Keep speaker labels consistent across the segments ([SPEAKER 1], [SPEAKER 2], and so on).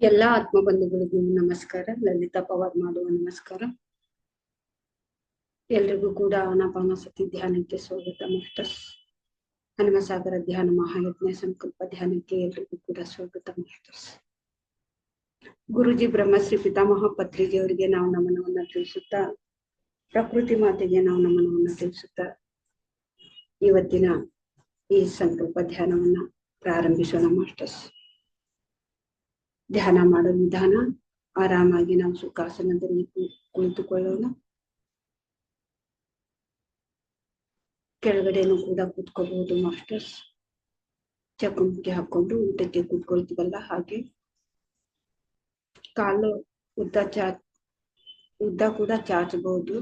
[SPEAKER 1] ಎಲ್ಲ ಆತ್ಮಬಂಧುಗಳಿಗೂ ನಮಸ್ಕಾರ. ಲಲಿತಾ ಪವಾರ್ ಮಾಡುವ ನಮಸ್ಕಾರ. ಎಲ್ರಿಗೂ ಕೂಡ ಆನಾಪಾನಸತಿ ಧ್ಯಾನಕ್ಕೆ ಸ್ವಾಗತ ಮಾಸ್ಟರ್ಸ್. ಹನುಮಸಾಗರ ಧ್ಯಾನ ಮಹಾಯಜ್ಞ ಸಂಕಲ್ಪ ಧ್ಯಾನಕ್ಕೆ ಎಲ್ರಿಗೂ ಕೂಡ ಸ್ವಾಗತ ಮಾಸ್ಟರ್ಸ್. ಗುರುಜಿ ಬ್ರಹ್ಮಶ್ರೀ ಪಿತಾಮಹ ಪತ್ರಿಜಿಯವರಿಗೆ ನಾವು ನಮನವನ್ನ ತಿಳಿಸುತ್ತಾ, ಪ್ರಕೃತಿ ಮಾತೆಗೆ ನಾವು ನಮನವನ್ನ ತಿಳಿಸುತ್ತಾ ಇವತ್ತಿನ ಈ ಸಂಕಲ್ಪ ಧ್ಯಾನವನ್ನ ಪ್ರಾರಂಭಿಸೋಣ ಮಾಸ್ಟರ್ಸ್. ಧ್ಯಾನ ಮಾಡೋ ವಿಧಾನ, ಆರಾಮಾಗಿ ನಾವು ಸುಖಾಸನದಲ್ಲಿ ಕುಳಿತುಕೊಳ್ಳೋಣ. ಕೆಳಗಡೆನೂ ಕೂಡ ಕೂತ್ಕೋಬಹುದು ಮಾಸ್ಟರ್ಸ್. ಚಪ್ಪಂಕಿ ಹಾಕೊಂಡು ಊಟಕ್ಕೆ ಕೂತ್ಕೊಳ್ತೀವಲ್ಲ ಹಾಗೆ. ಕಾಲು ಉದ್ದ ಕೂಡ ಚಾಚಬಹುದು.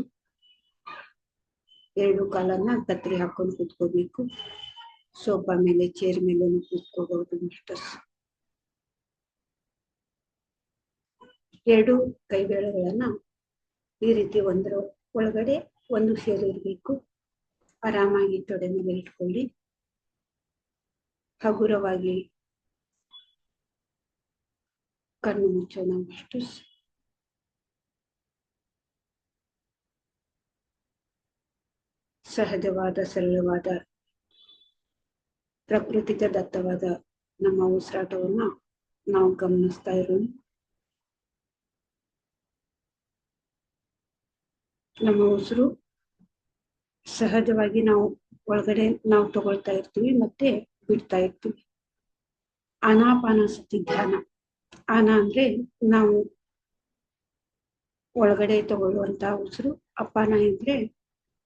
[SPEAKER 1] ಎರಡು ಕಾಲನ್ನ ಕತ್ತರಿ ಹಾಕೊಂಡು ಕೂತ್ಕೋಬೇಕು. ಸೋಫಾ ಮೇಲೆ, ಚೇರ್ ಮೇಲೆ ಕೂತ್ಕೋಬಹುದು ಮಾಸ್ಟರ್ಸ್. ಎರಡು ಕೈ ಬೆರಳುಗಳನ್ನ ಈ ರೀತಿ ಒಂದರ ಒಳಗಡೆ ಒಂದು ಸೇರಿರ್ಬೇಕು. ಆರಾಮಾಗಿ ತೊಡೆ ಮೇಲೆ ಇಟ್ಕೊಳ್ಳಿ. ಹಗುರವಾಗಿ ಕಣ್ಣು ಮುಚ್ಚೋಣ ಮಾಸ್ಟರ್ಸ್. ಸಹಜವಾದ, ಸರಳವಾದ, ಪ್ರಕೃತಿಗೆ ದತ್ತವಾದ ನಮ್ಮ ಉಸಿರಾಟವನ್ನ ನಾವು ಗಮನಿಸ್ತಾ ಇರೋಣ. ನಮ್ಮ ಉಸಿರು ಸಹಜವಾಗಿ ನಾವು ಒಳಗಡೆ ನಾವು ತಗೊಳ್ತಾ ಇರ್ತೀವಿ, ಮತ್ತೆ ಬಿಡ್ತಾ ಇರ್ತೀವಿ. ಆನಾಪಾನಸತಿ ಧ್ಯಾನ. ಆನ ಅಂದ್ರೆ ನಾವು ಒಳಗಡೆ ತಗೊಳ್ಳುವಂತ ಉಸಿರು, ಅಪಾನ ಅಂದ್ರೆ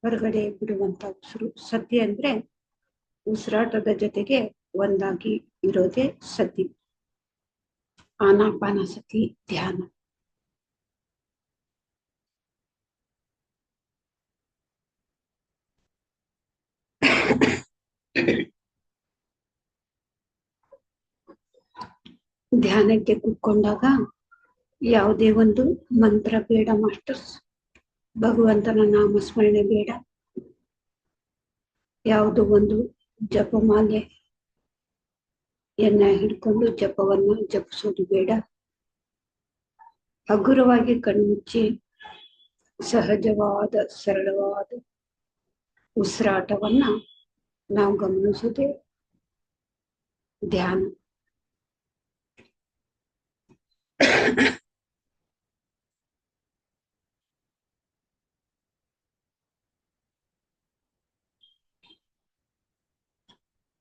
[SPEAKER 1] ಹೊರಗಡೆ ಬಿಡುವಂತ ಉಸಿರು, ಸತಿ ಅಂದ್ರೆ ಉಸಿರಾಟದ ಜೊತೆಗೆ ಒಂದಾಗಿ ಇರೋದೇ ಸತಿ. ಆನಾಪಾನಸತಿ ಧ್ಯಾನ. ಧ್ಯಾನಕ್ಕೆ ಕೂತ್ಕೊಂಡಾಗ ಯಾವುದೇ ಒಂದು ಮಂತ್ರ ಬೇಡ ಮಾಸ್ಟರ್ಸ್. ಭಗವಂತನ ನಾಮಸ್ಮರಣೆ ಬೇಡ. ಯಾವುದೋ ಒಂದು ಜಪಮಾಲೆ ಹಿಡ್ಕೊಂಡು ಜಪವನ್ನ ಜಪಿಸೋದು ಬೇಡ. ಹಗುರವಾಗಿ ಕಣ್ಮುಚ್ಚಿ ಸಹಜವಾದ, ಸರಳವಾದ ಉಸಿರಾಟವನ್ನ ನಾವು ಗಮನಿಸೋದೇ ಧ್ಯಾನ.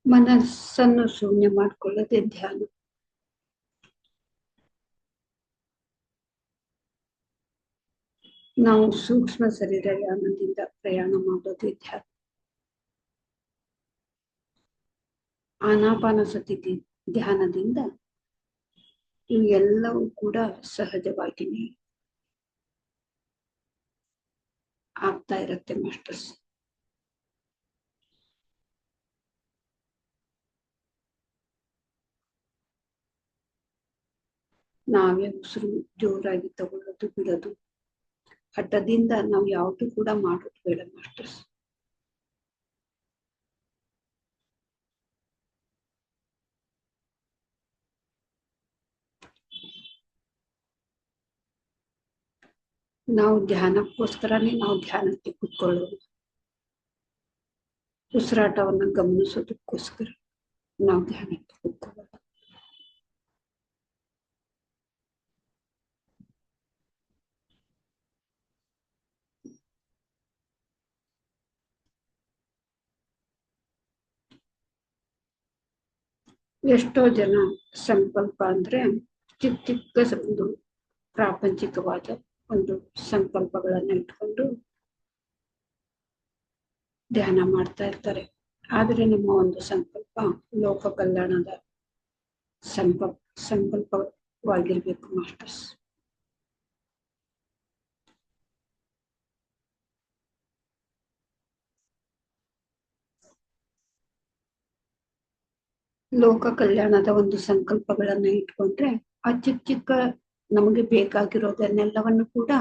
[SPEAKER 1] ಮನಸ್ಸನ್ನು ಶೂನ್ಯ ಮಾಡಿಕೊಳ್ಳದೆ ಧ್ಯಾನ. ನಾವು ಸೂಕ್ಷ್ಮ ಶರೀರಯಾನದಿಂದ ಪ್ರಯಾಣ ಮಾಡೋದೇ ಧ್ಯಾನ. ಆನಾಪಾನಸತಿ ಧ್ಯಾನದಿಂದ ಇವೆಲ್ಲವೂ ಕೂಡ ಸಹಜವಾಗಿಯೇ ಆಗ್ತಾ ಇರತ್ತೆ ಮಾಸ್ಟರ್ಸ್. ನಾವೇ ಉಸಿರು ಜೋರಾಗಿ ತಗೊಳ್ಳೋದು, ಬಿಡೋದು, ಹಠದಿಂದ ನಾವು ಯಾವುದು ಕೂಡ ಮಾಡೋದು ಬೇಡ ಮಾಸ್ಟರ್ಸ್. ನಾವು ಧ್ಯಾನಕ್ಕೋಸ್ಕರನೇ ನಾವು ಧ್ಯಾನಕ್ಕೆ ಕೂತ್ಕೊಳ್ಳೋದು. ಉಸಿರಾಟವನ್ನ ಗಮನಿಸೋದಕ್ಕೋಸ್ಕರ ನಾವು ಧ್ಯಾನಕ್ಕೆ ಕೂತ್ಕೊಳ್ಳೋದು. ಎಷ್ಟೋ ಜನ ಸಂಕಲ್ಪ ಅಂದ್ರೆ ಚಿಕ್ಕ ಚಿಕ್ಕ ಒಂದು ಪ್ರಾಪಂಚಿಕವಾದ ಒಂದು ಸಂಕಲ್ಪಗಳನ್ನ ಇಟ್ಕೊಂಡು ಧ್ಯಾನ ಮಾಡ್ತಾ ಇರ್ತಾರೆ. ಆದ್ರೆ ನಮ್ಮ ಒಂದು ಸಂಕಲ್ಪ ಲೋಕ ಕಲ್ಯಾಣದ ಸಂಕಲ್ಪವಾಗಿರ್ಬೇಕು ಮಾಸ್ಟರ್ಸ್. ಲೋಕ ಕಲ್ಯಾಣದ ಒಂದು ಸಂಕಲ್ಪಗಳನ್ನ ಇಟ್ಕೊಂಡ್ರೆ ಆ ಚಿಕ್ಕ ಚಿಕ್ಕ ನಮಗೆ ಬೇಕಾಗಿರೋದನ್ನೆಲ್ಲವನ್ನು ಕೂಡ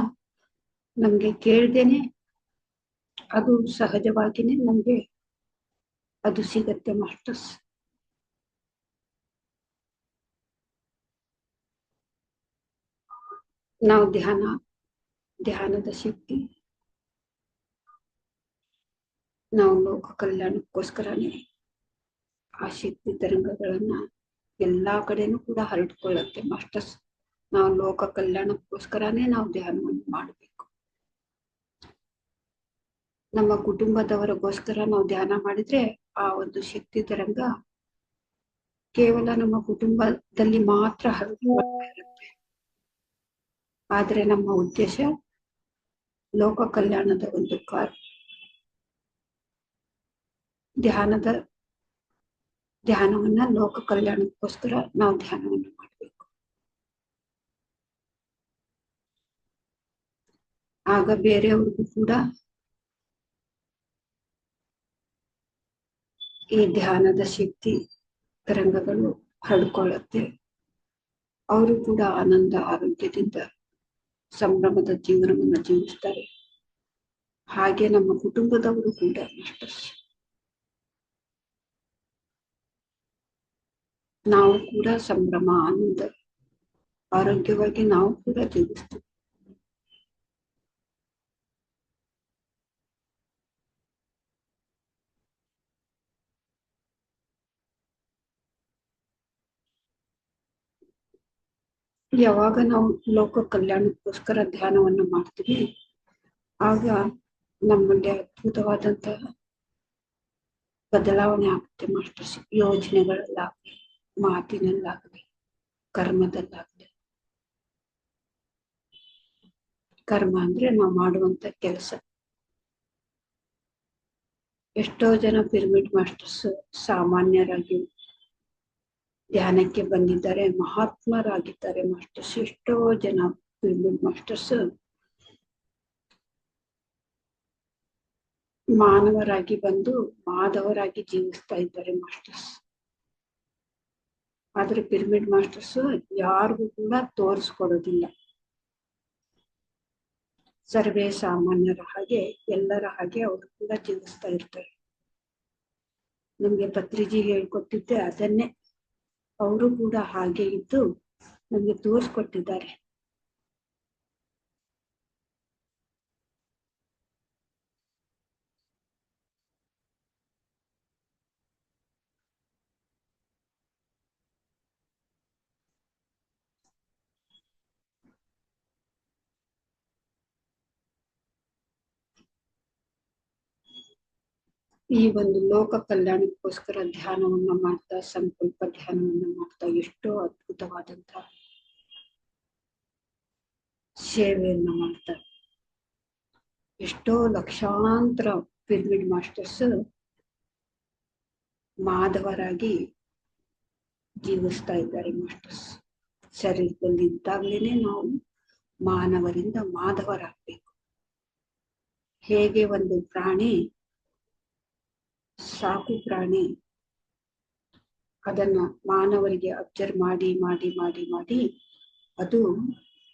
[SPEAKER 1] ನಮ್ಗೆ ಕೇಳ್ದೇನೆ ಅದು ಸಹಜವಾಗಿನೇ ನಮ್ಗೆ ಅದು ಸಿಗತ್ತೆ ಮಾಸ್ಟರ್ಸ್. ನಾವು ಧ್ಯಾನದ ಶಕ್ತಿ ನಾವು ಲೋಕ ಕಲ್ಯಾಣಕ್ಕೋಸ್ಕರನೇ ಆ ಶಕ್ತಿ ತರಂಗಗಳನ್ನ ಎಲ್ಲಾ ಕಡೆನೂ ಕೂಡ ಹರಡ್ಕೊಳ್ಳುತ್ತೆ ಮಾಸ್ಟರ್ಸ್. ನಾವು ಲೋಕ ಕಲ್ಯಾಣಕ್ಕೋಸ್ಕರನೇ ನಾವು ಧ್ಯಾನವನ್ನು ಮಾಡಬೇಕು. ನಮ್ಮ ಕುಟುಂಬದವರಿಗೋಸ್ಕರ ನಾವು ಧ್ಯಾನ ಮಾಡಿದ್ರೆ ಆ ಒಂದು ಶಕ್ತಿ ತರಂಗ ಕೇವಲ ನಮ್ಮ ಕುಟುಂಬದಲ್ಲಿ ಮಾತ್ರ ಹರಡ್ಕೊಳ್ತಾ ಇರುತ್ತೆ. ಆದ್ರೆ ನಮ್ಮ ಉದ್ದೇಶ ಲೋಕ ಕಲ್ಯಾಣದ ಒಂದು ಧ್ಯಾನವನ್ನ ಲೋಕ ಕಲ್ಯಾಣಕ್ಕೋಸ್ಕರ ನಾವು ಧ್ಯಾನವನ್ನು ಮಾಡಬೇಕು. ಆಗ ಬೇರೆಯವ್ರಿಗೂ ಕೂಡ ಈ ಧ್ಯಾನದ ಶಕ್ತಿ ತರಂಗಗಳು ಹರಡ್ಕೊಳ್ಳುತ್ತೆ. ಅವರು ಕೂಡ ಆನಂದ ಆರೋಗ್ಯದಿಂದ ಸಂಭ್ರಮದ ಜೀವನವನ್ನು ಜೀವಿಸ್ತಾರೆ. ಹಾಗೆ ನಮ್ಮ ಕುಟುಂಬದವರು ಕೂಡ ನಾವು ಕೂಡ ಸಂಭ್ರಮ ಆನಂದ ಆರೋಗ್ಯವಾಗಿ ನಾವು ಕೂಡ ಜೀವಿಸ್ತೀವಿ. ಯಾವಾಗ ನಾವು ಲೋಕ ಕಲ್ಯಾಣಕ್ಕೋಸ್ಕರ ಧ್ಯಾನವನ್ನು ಮಾಡ್ತೀವಿ ಆಗ ನಮ್ಮಲ್ಲಿ ಅದ್ಭುತವಾದಂತಹ ಬದಲಾವಣೆ ಆಗುತ್ತೆ ಮಾಸ್ಟರ್ಸ್. ಯೋಜನೆಗಳಲ್ಲಾಗಲಿ, ಮಾತಿನಲ್ಲಾಗಲಿ, ಕರ್ಮದಲ್ಲಾಗಲಿ. ಕರ್ಮ ಅಂದ್ರೆ ನಾವು ಮಾಡುವಂತ ಕೆಲಸ. ಎಷ್ಟೋ ಜನ ಪಿರಮಿಡ್ ಮಾಸ್ಟರ್ಸ್ ಸಾಮಾನ್ಯರಾಗಿ ಧ್ಯಾನಕ್ಕೆ ಬಂದಿದ್ದಾರೆ, ಮಹಾತ್ಮರಾಗಿದ್ದಾರೆ ಮಾಸ್ಟರ್ಸ್. ಎಷ್ಟೋ ಜನ ಪಿರಮಿಡ್ ಮಾಸ್ಟರ್ಸ್ ಮಾನವರಾಗಿ ಬಂದು ಮಾಧವರಾಗಿ ಜೀವಿಸ್ತಾ ಇದ್ದಾರೆ ಮಾಸ್ಟರ್ಸ್. ಆದ್ರೆ ಪಿರಮಿಡ್ ಮಾಸ್ಟರ್ಸ್ ಯಾರಿಗೂ ಕೂಡ ತೋರಿಸ್ಕೊಡೋದಿಲ್ಲ. ಸರ್ವೇ ಸಾಮಾನ್ಯರ ಹಾಗೆ ಎಲ್ಲರ ಹಾಗೆ ಅವರು ಕೂಡ ಜೀವಿಸ್ತಾ ಇರ್ತಾರೆ. ನಮ್ಗೆ ಪತ್ರಿಜಿ ಹೇಳ್ಕೊಟ್ಟಿದ್ದೆ ಅದನ್ನೇ ಅವರು ಕೂಡ ಹಾಗೆ ಇದ್ದು ನಮ್ಗೆ ತೋರಿಸ್ಕೊಟ್ಟಿದ್ದಾರೆ. ಈ ಒಂದು ಲೋಕ ಕಲ್ಯಾಣಕ್ಕೋಸ್ಕರ ಧ್ಯಾನವನ್ನ ಮಾಡ್ತಾ, ಸಂಕಲ್ಪ ಧ್ಯಾನವನ್ನ ಮಾಡ್ತಾ ಎಷ್ಟೋ ಅದ್ಭುತವಾದಂತ ಸೇವೆಯನ್ನ ಮಾಡ್ತಾರೆ. ಎಷ್ಟೋ ಲಕ್ಷಾಂತರ ಪಿರಮಿಡ್ ಮಾಸ್ಟರ್ಸ್ ಮಾಧವರಾಗಿ ಜೀವಿಸ್ತಾ ಇದ್ದಾರೆ ಮಾಸ್ಟರ್ಸ್. ಶರೀರದಲ್ಲಿ ಇದ್ದಾಗಲೇನೆ ನಾವು ಮಾನವರಿಂದ ಮಾಧವರಾಗಬೇಕು. ಹೇಗೆ ಒಂದು ಪ್ರಾಣಿ, ಸಾಕು ಪ್ರಾಣಿ, ಅದನ್ನ ಮಾನವರಿಗೆ ಅಬ್ಸರ್ವ್ ಮಾಡಿ ಮಾಡಿ ಮಾಡಿ ಮಾಡಿ ಅದು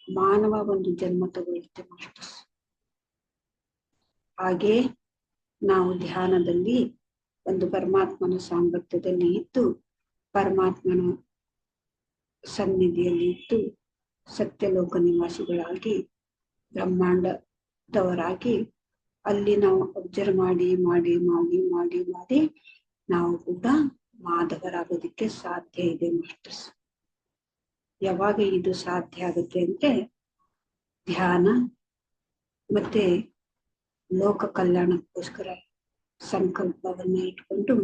[SPEAKER 1] ಮಾನವ ಒಂದು ಜನ್ಮ ತಗೊಳ್ಳುತ್ತೆ ಮಾಸ್ಟರ್ಸ್. ಹಾಗೆ ನಾವು ಧ್ಯಾನದಲ್ಲಿ ಒಂದು ಪರಮಾತ್ಮನ ಸಾಂಗತ್ಯದಲ್ಲಿ ಇದ್ದು, ಪರಮಾತ್ಮನ ಸನ್ನಿಧಿಯಲ್ಲಿ ಇದ್ದು, ಸತ್ಯಲೋಕ ನಿವಾಸಿಗಳಾಗಿ ಬ್ರಹ್ಮಾಂಡದವರಾಗಿ ಅಲ್ಲಿ ನಾವು ಅಬ್ಸರ್ವ್ ಮಾಡಿ ಮಾಡಿ ಮಾಡಿ ಮಾಡಿ ಮಾಡಿ ನಾವು ಕೂಡ ಮಾಧವರಾಗೋದಿಕ್ಕೆ ಸಾಧ್ಯ ಇದೆ ಮಾಸ್ಟರ್ಸ್. ಯಾವಾಗ ಇದು ಸಾಧ್ಯ ಆಗುತ್ತೆ ಅಂದ್ರೆ ಧ್ಯಾನ ಮತ್ತೆ ಲೋಕ ಕಲ್ಯಾಣಕ್ಕೋಸ್ಕರ ಸಂಕಲ್ಪವನ್ನ ಇಟ್ಕೊಂಡು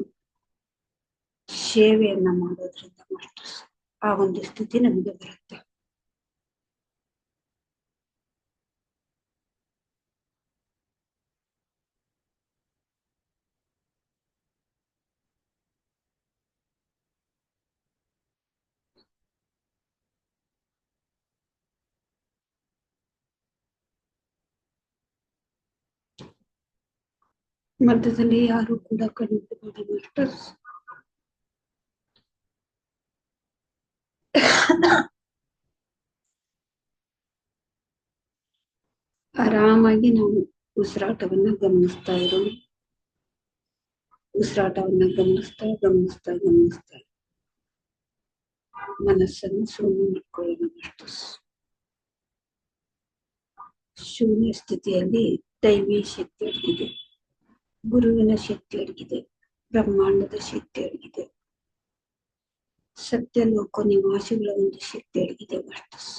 [SPEAKER 1] ಸೇವೆಯನ್ನ ಮಾಡೋದ್ರಿಂದ ಮಾಸ್ಟರ್ಸ್ ಆ ಒಂದು ಸ್ಥಿತಿ ನಮಗೆ ಬರುತ್ತೆ. ಮಧ್ಯದಲ್ಲಿ ಯಾರು ಕೂಡ ಕಡಿಮೆ ಮಾಸ್ಟರ್ಸ್. ಆರಾಮಾಗಿ ನಾವು ಉಸಿರಾಟವನ್ನ ಗಮನಿಸ್ತಾ ಇರೋಣ. ಉಸಿರಾಟವನ್ನ ಗಮನಿಸ್ತಾ ಗಮನಿಸ್ತಾ ಗಮನಿಸ್ತಾ ಮನಸ್ಸನ್ನು ಶೂನ್ಯ ಮಾಡ್ಕೊಳ್ಳೋಣ ಮಾಸ್ಟರ್ಸ್. ಶೂನ್ಯ ಸ್ಥಿತಿಯಲ್ಲಿ ದೈವಿ ಶಕ್ತಿ ಅಡಗಿದೆ, ಗುರುವಿನ ಶಕ್ತಿ ಅಡಗಿದೆ, ಬ್ರಹ್ಮಾಂಡದ ಶಕ್ತಿ ಅಡಗಿದೆ, ಸತ್ಯಲೋಕ ನಿವಾಸಿಗಳ ಒಂದು ಶಕ್ತಿ ಅಡಗಿದೆ. ಮಾಸ್ಟರ್ಸ್,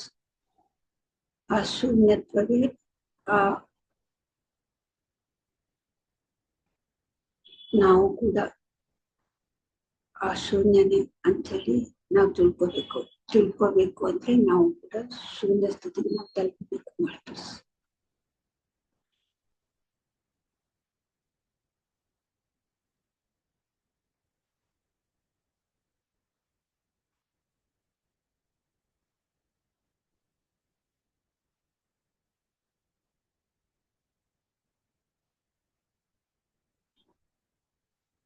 [SPEAKER 1] ಆ ಶೂನ್ಯತ್ವವೇ ಆ ನಾವು ಕೂಡ ಆ ಶೂನ್ಯನೇ ಅಂತೇಳಿ ನಾವು ತಿಳ್ಕೋಬೇಕು ಅಂದ್ರೆ ನಾವು ಕೂಡ ಶೂನ್ಯ ಸ್ಥಿತಿಗೆ ನಾವು ತಲುಪಬೇಕು. ಮಾಸ್ಟರ್ಸ್,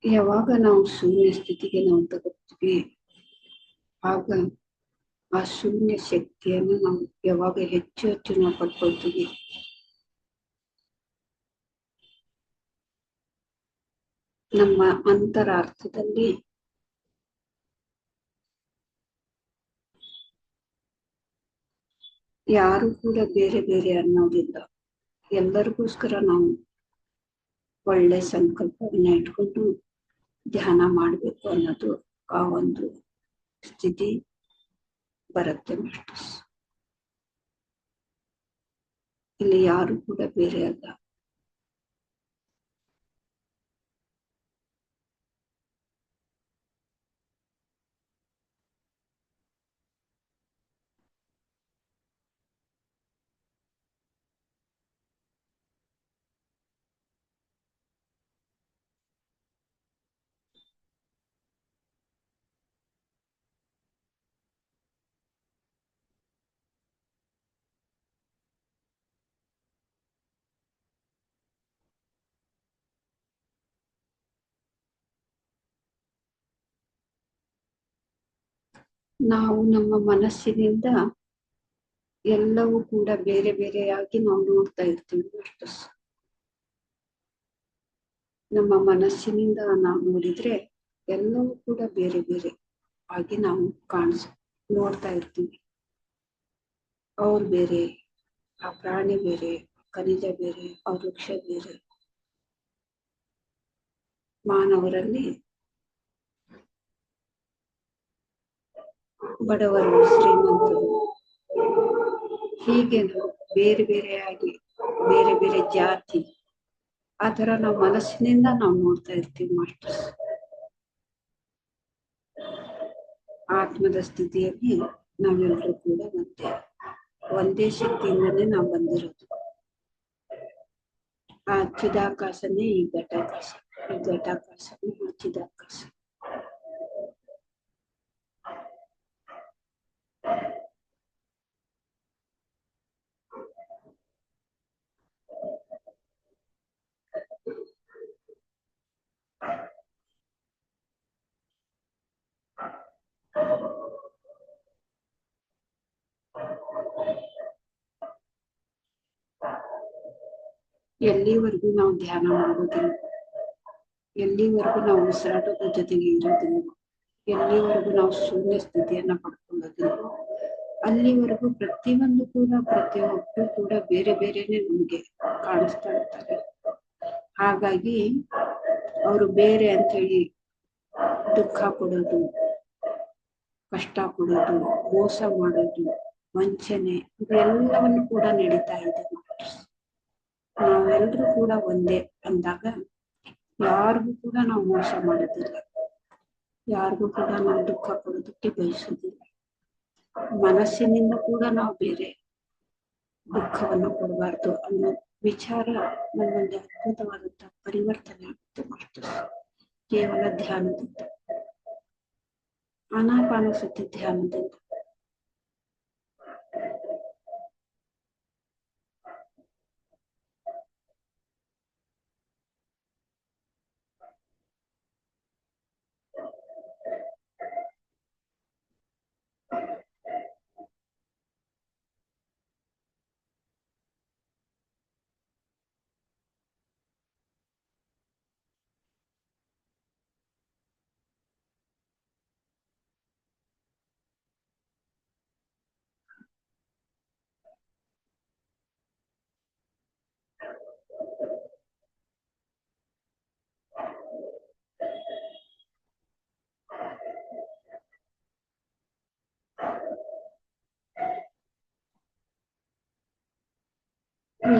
[SPEAKER 1] ಯಾವಾಗ ನಾವು ಶೂನ್ಯ ಸ್ಥಿತಿಗೆ ನಾವು ತಗೋತೀವಿ ಆಗ ಆ ಶೂನ್ಯ ಶಕ್ತಿಯನ್ನು ನಾವು ಯಾವಾಗ ಹೆಚ್ಚು ಹೆಚ್ಚು ನಾವು ಪಡ್ಕೊಳ್ತೀವಿ, ನಮ್ಮ ಅಂತರಾರ್ಥದಲ್ಲಿ ಯಾರು ಕೂಡ ಬೇರೆ ಬೇರೆ ಅನ್ನೋದಿಲ್ಲ. ಎಲ್ಲರಿಗೋಸ್ಕರ ನಾವು ಒಳ್ಳೆ ಸಂಕಲ್ಪವನ್ನ ಇಟ್ಕೊಂಡು ಧ್ಯಾನ ಮಾಡಬೇಕು ಅನ್ನೋದು ಆ ಒಂದು ಸ್ಥಿತಿ ಬರುತ್ತೆ. ಮಾಸ್ಟರ್ಸ್, ಇಲ್ಲಿ ಯಾರು ಕೂಡ ಬೇರೆ ಅಲ್ಲ. ನಾವು ನಮ್ಮ ಮನಸ್ಸಿನಿಂದ ಎಲ್ಲವೂ ಕೂಡ ಬೇರೆ ಬೇರೆಯಾಗಿ ನಾವು ನೋಡ್ತಾ ಇರ್ತೀವಿ. ಮಾಸ್ಟರ್ಸ್, ನಮ್ಮ ಮನಸ್ಸಿನಿಂದ ನಾವು ನೋಡಿದ್ರೆ ಎಲ್ಲವೂ ಕೂಡ ಬೇರೆ ಬೇರೆ ಆಗಿ ನಾವು ನೋಡ್ತಾ ಇರ್ತೀವಿ. ಅವ್ರು ಬೇರೆ, ಆ ಪ್ರಾಣಿ ಬೇರೆ, ಖನಿಜ ಬೇರೆ, ಆ ವೃಕ್ಷ ಬೇರೆ. ಮಾನವರಲ್ಲಿ ಬಡವರು, ಶ್ರೀಮಂತರು, ಹೀಗೆ ನಾವು ಬೇರೆ ಬೇರೆಯಾಗಿ ಬೇರೆ ಬೇರೆ ಜಾತಿ ಆ ತರ ನಾವು ಮನಸ್ಸಿನಿಂದ ನಾವು ನೋಡ್ತಾ ಇರ್ತೀವಿ. ಮಾಸ್ಟರ್ಸ್, ಆತ್ಮದ ಸ್ಥಿತಿಯಲ್ಲಿ ನಾವೆಲ್ಲರೂ ಕೂಡ ಒಂದೇ ಶಕ್ತಿಯಿಂದನೇ ನಾವು ಬಂದಿರೋದು. ಆ ಚಿದಾಕಾಶನೇ ಈ ಘಟಾಕಾಶ, ಈ ಘಟಾಕಾಶನೇ ಆ ಚಿದಾಕಾಶ. ಎಲ್ಲಿವರೆಗೂ ನಾವು ಧ್ಯಾನ ಮಾಡೋದಿಲ್ಲ, ಎಲ್ಲಿವರೆಗೂ ನಾವು ಉಸಿರಾಟದ ಜೊತೆಗೆ ಇರೋದಿಲ್ಲ, ಎಲ್ಲಿವರೆಗೂ ನಾವು ಶೂನ್ಯ ಸ್ಥಿತಿಯನ್ನ ಪಡ್ಕೊಳ್ಳೋದಿಲ್ಲ, ಅಲ್ಲಿವರೆಗೂ ಪ್ರತಿಯೊಬ್ಬರು ಕೂಡ ಬೇರೆ ಬೇರೆನೆ ನಮ್ಗೆ ಕಾಣಿಸ್ತಾ ಇರ್ತಾರೆ. ಹಾಗಾಗಿ ಅವರು ಬೇರೆ ಅಂತ ಹೇಳಿ ದುಃಖ ಕೊಡೋದು, ಕಷ್ಟ ಕೊಡೋದು, ಮೋಸ ಮಾಡೋದು, ವಂಚನೆ ಇದೆಲ್ಲವನ್ನು ಕೂಡ ನಡೀತಾ ಇದೆ. ನಾವೆಲ್ಲರೂ ಕೂಡ ಒಂದೇ ಅಂದಾಗ ಯಾರಿಗೂ ಕೂಡ ನಾವು ಮೋಸ ಮಾಡೋದಿಲ್ಲ, ಯಾರಿಗೂ ಕೂಡ ನಾವು ದುಃಖ ಕೊಡೋದಕ್ಕೆ ಬಯಸೋದಿಲ್ಲ. ಮನಸ್ಸಿನಿಂದ ಕೂಡ ನಾವು ಬೇರೆ ದುಃಖವನ್ನು ಕೊಡಬಾರ್ದು ಅನ್ನೋ ವಿಚಾರ ನಮ್ಮಲ್ಲಿ ಅದ್ಭುತವಾದಂತಹ ಪರಿವರ್ತನೆ ಆಗುತ್ತೆ. ಮಾಸ್ಟರ್ಸ್, ಕೇವಲ ಧ್ಯಾನದಿಂದ, ಆನಾಪಾನಸತಿ ಧ್ಯಾನದಿಂದ.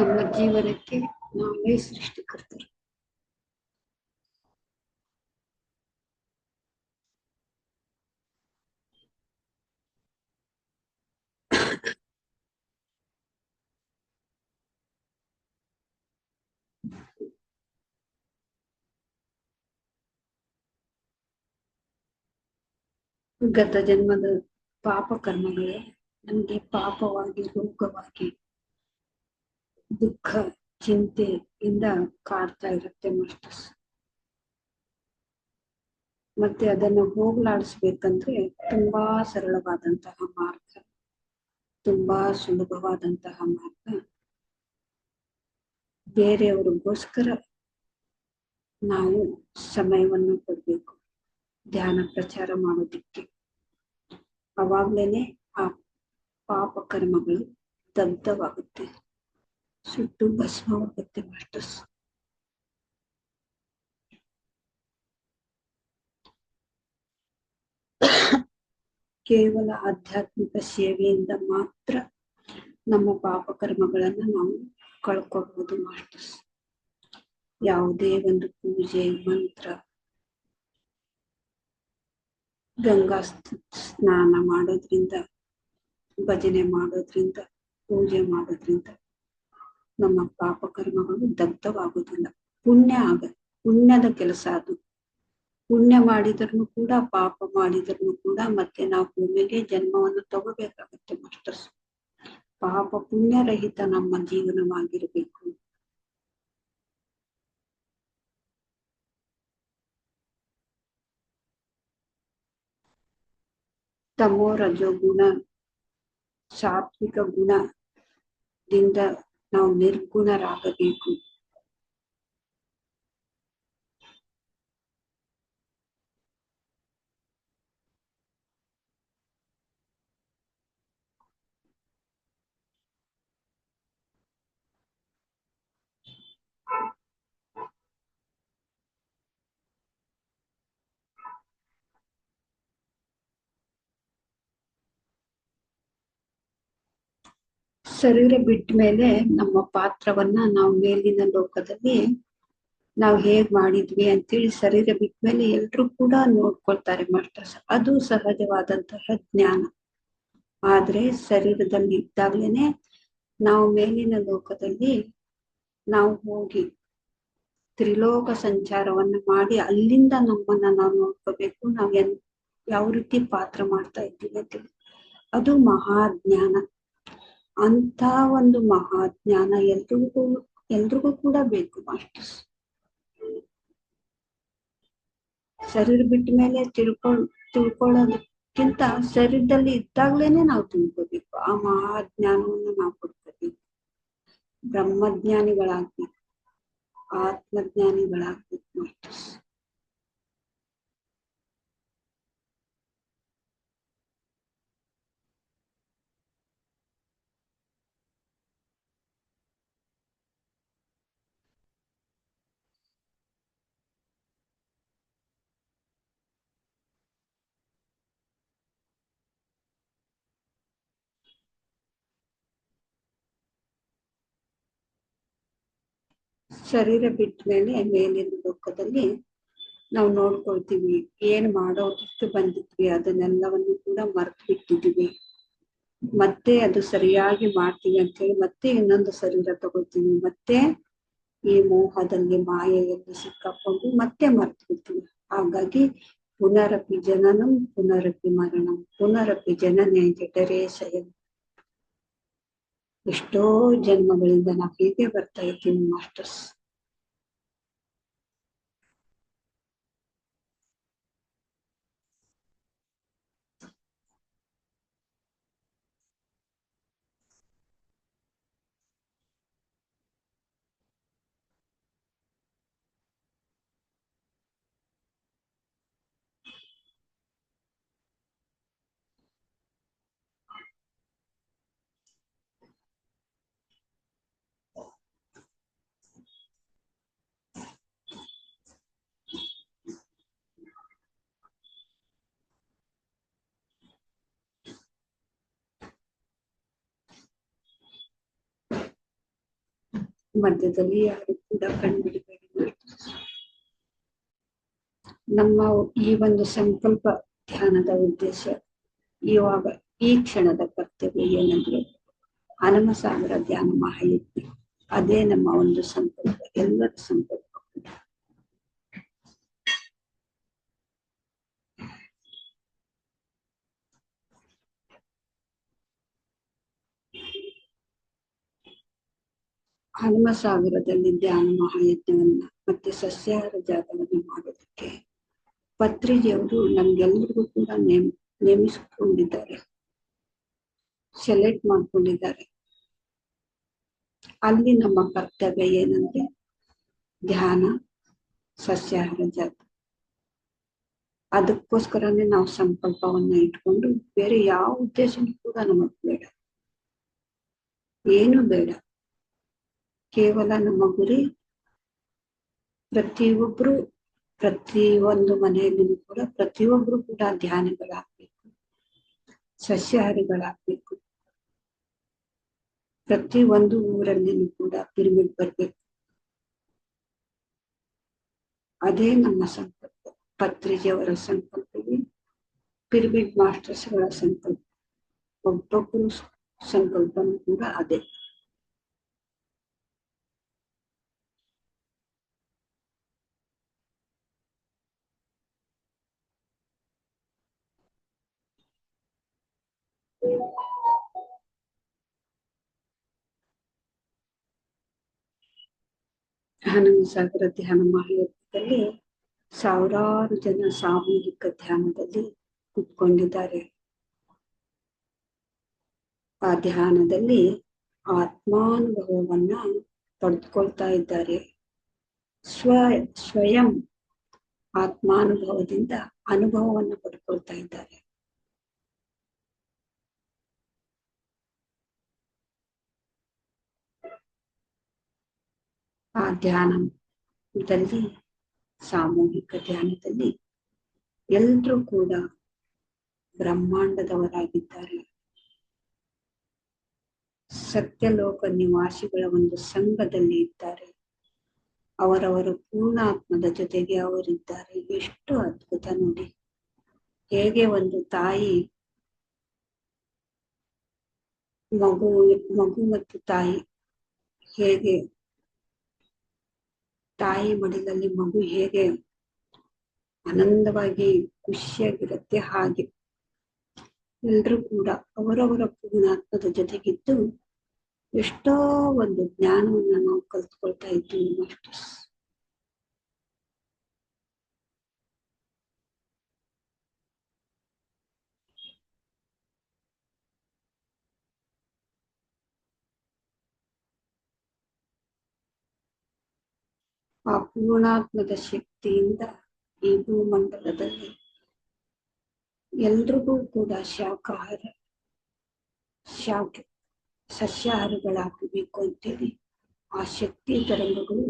[SPEAKER 1] ನಮ್ಮ ಜೀವನಕ್ಕೆ ನಾವೇ ಸೃಷ್ಟಿಕರ್ತರು. ಗತ ಜನ್ಮದ ಪಾಪ ಕರ್ಮಗಳೇ ನಮ್ಗೆ ಪಾಪವಾಗಿ, ರೋಗವಾಗಿ, ದುಃಖ, ಚಿಂತೆಯಿಂದ ಕಾಡ್ತಾ ಇರುತ್ತೆ ಮಾಸ್ಟರ್ಸ್. ಮತ್ತೆ ಅದನ್ನು ಹೋಗ್ಲಾಡಿಸ್ಬೇಕಂದ್ರೆ ತುಂಬಾ ಸರಳವಾದಂತಹ ಮಾರ್ಗ, ತುಂಬಾ ಸುಲಭವಾದಂತಹ ಮಾರ್ಗ. ಬೇರೆಯವರಿಗೋಸ್ಕರ ನಾವು ಸಮಯವನ್ನು ಕೊಡ್ಬೇಕು ಧ್ಯಾನ ಪ್ರಚಾರ ಮಾಡೋದಿಕ್ಕೆ. ಅವಾಗ್ಲೇನೆ ಆ ಪಾಪ ಕರ್ಮಗಳು ದಗ್ಧವಾಗುತ್ತೆ, ಸುಟ್ಟು ಭಸ್ಮವಾಗುತ್ತೆ ಮಾಸ್ಟರ್ಸ್. ಕೇವಲ ಆಧ್ಯಾತ್ಮಿಕ ಸೇವೆಯಿಂದ ಮಾತ್ರ ನಮ್ಮ ಪಾಪ ಕರ್ಮಗಳನ್ನ ನಾವು ಕಳ್ಕೊಬಹುದು ಮಾಸ್ಟರ್ಸ್. ಯಾವುದೇ ಒಂದು ಪೂಜೆ, ಮಂತ್ರ, ಗಂಗಾ ಸ್ನಾನ ಮಾಡೋದ್ರಿಂದ, ಭಜನೆ ಮಾಡೋದ್ರಿಂದ, ಪೂಜೆ ಮಾಡೋದ್ರಿಂದ ನಮ್ಮ ಪಾಪ ಕರ್ಮಗಳು ದಗ್ಧವಾಗುವುದಿಲ್ಲ. ಪುಣ್ಯದ ಕೆಲಸ ಅದು. ಪುಣ್ಯ ಮಾಡಿದ್ರು ಕೂಡ, ಪಾಪ ಮಾಡಿದ್ರು ಕೂಡ ಮತ್ತೆ ನಾವು ಭೂಮಿಗೆ ಜನ್ಮವನ್ನು ತಗೋಬೇಕಾಗತ್ತೆ ಮಾಸ್ಟರ್ಸ್. ಪಾಪ ಪುಣ್ಯರಹಿತ ನಮ್ಮ ಜೀವನವಾಗಿರ್ಬೇಕು. ತಮೋ ರಜೋಗುಣ, ಸಾತ್ವಿಕ ಗುಣದಿಂದ ನಾವು ನಿರ್ಗುಣರಾಗಬೇಕು. ಶರೀರ ಬಿಟ್ಟ ಮೇಲೆ ನಮ್ಮ ಪಾತ್ರವನ್ನ ನಾವು ಮೇಲಿನ ಲೋಕದಲ್ಲಿ ನಾವು ಹೇಗ್ ಮಾಡಿದ್ವಿ ಅಂತೇಳಿ ಶರೀರ ಬಿಟ್ಟ ಮೇಲೆ ಎಲ್ರು ಕೂಡ ನೋಡ್ಕೊಳ್ತಾರೆ ಮಾಸ್ಟರ್ಸ್. ಅದು ಸಹಜವಾದಂತಹ ಜ್ಞಾನ. ಆದ್ರೆ ಶರೀರದಲ್ಲಿ ಇದ್ದಾಗ್ಲೇನೆ ನಾವು ಮೇಲಿನ ಲೋಕದಲ್ಲಿ ನಾವು ಹೋಗಿ ತ್ರಿಲೋಕ ಸಂಚಾರವನ್ನ ಮಾಡಿ ಅಲ್ಲಿಂದ ನಮ್ಮನ್ನ ನಾವು ನೋಡ್ಕೋಬೇಕು. ನಾವ್ ಯಾವ ರೀತಿ ಪಾತ್ರ ಮಾಡ್ತಾ ಇದ್ದೀವಿ ಅಂತೇಳಿ. ಅದು ಮಹಾಜ್ಞಾನ. ಅಂತ ಒಂದು ಮಹಾಜ್ಞಾನ ಎಲ್ರಿಗೂ ಕೂಡ ಬೇಕು ಮಾಸ್ಟರ್ಸ್. ಶರೀರ ಬಿಟ್ಟ ಮೇಲೆ ತಿಳ್ಕೊಳ್ಳೋದಕ್ಕಿಂತ ಶರೀರದಲ್ಲಿ ಇದ್ದಾಗ್ಲೇನೆ ನಾವು ತಿಳ್ಕೋಬೇಕು. ಆ ಮಹಾಜ್ಞಾನವನ್ನು ನಾವು ಕೊಡ್ಕೋಬೇಕು. ಬ್ರಹ್ಮಜ್ಞಾನಿಗಳಾಗ್ಬೇಕು, ಆತ್ಮಜ್ಞಾನಿಗಳಾಗ್ಬೇಕು ಮಾಸ್ಟರ್ಸ್. ಶರೀರ ಬಿಟ್ಟ ಮೇಲೆ ಮೇಲಿನ ಲೋಕದಲ್ಲಿ ನಾವು ನೋಡ್ಕೊಳ್ತೀವಿ, ಏನ್ ಮಾಡೋದಕ್ಕೆ ಬಂದಿದ್ವಿ ಅದನ್ನೆಲ್ಲವನ್ನು ಕೂಡ ಮರ್ತು ಬಿಟ್ಟಿದ್ವಿ. ಮತ್ತೆ ಅದು ಸರಿಯಾಗಿ ಮಾಡ್ತೀವಿ ಅಂತ ಹೇಳಿ ಮತ್ತೆ ಇನ್ನೊಂದು ಶರೀರ ತಗೊಳ್ತೀವಿ. ಮತ್ತೆ ಈ ಮೋಹದಲ್ಲಿ, ಮಾಯೆಯಲ್ಲಿ ಸಿಕ್ಕಾಕೊಂಡು ಮತ್ತೆ ಮರ್ತು ಬಿಡ್ತೀವಿ. ಹಾಗಾಗಿ ಪುನರಪಿ ಜನನಂ ಪುನರಪಿ ಮರಣಂ ಪುನರಪಿ ಜನನೇ ಜಠರೇ ಶಯನಂ. ಎಷ್ಟೋ ಜನ್ಮಗಳಿಂದ ನಾವು ಹೀಗೆ ಬರ್ತಾ ಇದ್ದೀವಿ ಮಾಸ್ಟರ್ಸ್. ಮಧ್ಯದಲ್ಲಿ ಯಾರು ಕೂಡ ಕಂಡುಹಿಡಿಬೇಡಿ. ನಮ್ಮ ಈ ಒಂದು ಸಂಕಲ್ಪ ಧ್ಯಾನದ ಉದ್ದೇಶ ಇವಾಗ ಈ ಕ್ಷಣದ ಕರ್ತವ್ಯ ಏನಂದ್ರೆ ಹನುಮಸಾಗರ ಧ್ಯಾನ ಮಹಾಯಜ್ಞ. ಅದೇ ನಮ್ಮ ಒಂದು ಸಂಕಲ್ಪ, ಎಲ್ಲರ ಸಂಕಲ್ಪ. ಹನುಮಸಾಗರದಲ್ಲಿ ಧ್ಯಾನ ಮಹಾಯಜ್ಞವನ್ನ ಮತ್ತೆ ಸಸ್ಯಾಹಾರ ಜಾಗವನ್ನು ಮಾಡೋದಕ್ಕೆ ಪತ್ರಿಜಿಯವರು ನಮ್ಗೆಲ್ಲರಿಗೂ ಕೂಡ ನೇಮಿಸಿಕೊಂಡಿದ್ದಾರೆ, ಸೆಲೆಕ್ಟ್ ಮಾಡ್ಕೊಂಡಿದ್ದಾರೆ. ಅಲ್ಲಿ ನಮ್ಮ ಕರ್ತವ್ಯ ಏನಂದ್ರೆ ಧ್ಯಾನ, ಸಸ್ಯಾಹಾರ ಜಾಗ. ಅದಕ್ಕೋಸ್ಕರನೇ ನಾವು ಸಂಕಲ್ಪವನ್ನ ಇಟ್ಕೊಂಡು ಬೇರೆ ಯಾವ ಉದ್ದೇಶನೂ ಕೂಡ ನಮಗ್ ಬೇಡ, ಏನು ಬೇಡ. ಕೇವಲ ನಮ್ಮ ಗುರಿ ಪ್ರತಿಯೊಬ್ರು, ಪ್ರತಿಯೊಂದು ಮನೆಯಲ್ಲೂ ಕೂಡ ಪ್ರತಿಯೊಬ್ರು ಕೂಡ ಧ್ಯಾನಿಗಳಾಗ್ಬೇಕು, ಸಸ್ಯಾಹಾರಿಗಳಾಗ್ಬೇಕು. ಪ್ರತಿ ಒಂದು ಊರಲ್ಲಿನೂ ಕೂಡ ಪಿರಮಿಡ್ ಬರ್ಬೇಕು. ಅದೇ ನಮ್ಮ ಸಂಕಲ್ಪ. ಪತ್ರಿಜಿಯವರ ಸಂಕಲ್ಪವೇ ಪಿರಮಿಡ್ ಮಾಸ್ಟರ್ಸ್ಗಳ ಸಂಕಲ್ಪ. ಒಬ್ಬೊಬ್ಬರು ಸಂಕಲ್ಪನೂ ಕೂಡ ಅದೇ. ಹನುಮಸಾಗರ ಧ್ಯಾನ ಮಹಾಯಜ್ಞದಲ್ಲಿ ಸಾವಿರಾರು ಜನ ಸಾಮೂಹಿಕ ಧ್ಯಾನದಲ್ಲಿ ಕುತ್ಕೊಂಡಿದ್ದಾರೆ. ಆ ಧ್ಯಾನದಲ್ಲಿ ಆತ್ಮಾನುಭವವನ್ನ ಪಡೆದುಕೊಳ್ತಾ ಇದ್ದಾರೆ. ಸ್ವಯಂ ಆತ್ಮಾನುಭವದಿಂದ ಅನುಭವವನ್ನು ಪಡ್ಕೊಳ್ತಾ ಇದ್ದಾರೆ. ಆ ಧ್ಯಾನದಲ್ಲಿ, ಸಾಮೂಹಿಕ ಧ್ಯಾನದಲ್ಲಿ ಎಲ್ರೂ ಕೂಡ ಬ್ರಹ್ಮಾಂಡದವರಾಗಿದ್ದಾರೆ. ಸತ್ಯಲೋಕ ನಿವಾಸಿಗಳ ಒಂದು ಸಂಘದಲ್ಲಿ ಇದ್ದಾರೆ. ಅವರವರ ಪೂರ್ಣಾತ್ಮದ ಜೊತೆಗೆ ಅವರಿದ್ದಾರೆ. ಎಷ್ಟು ಅದ್ಭುತ ನೋಡಿ. ಹೇಗೆ ಒಂದು ತಾಯಿ ಮಗು ಮತ್ತು ತಾಯಿ, ಹೇಗೆ ತಾಯಿ ಮಡಿಲಲ್ಲಿ ಮಗು ಹೇಗೆ ಆನಂದವಾಗಿ ಖುಷಿಯಾಗಿರುತ್ತೆ, ಹಾಗೆ ಎಲ್ರೂ ಕೂಡ ಅವರವರ ಪೂರ್ಣಾತ್ಮದ ಜೊತೆಗಿದ್ದು ಎಷ್ಟೋ ಒಂದು ಜ್ಞಾನವನ್ನ ನಾವು ಕಲ್ತ್ಕೊಳ್ತಾ ಇದ್ದೀವಿ ಮಾಸ್ಟರ್ಸ್. ಆ ಪೂರ್ಣಾತ್ಮದ ಶಕ್ತಿಯಿಂದ ಈ ಭೂಮಂಡಲದಲ್ಲಿ ಎಲ್ರಿಗೂ ಕೂಡ ಸಸ್ಯಾಹಾರಿಗಳಾಗಬೇಕು ಅಂತೇಳಿ ಆ ಶಕ್ತಿ ತರಂಗಗಳು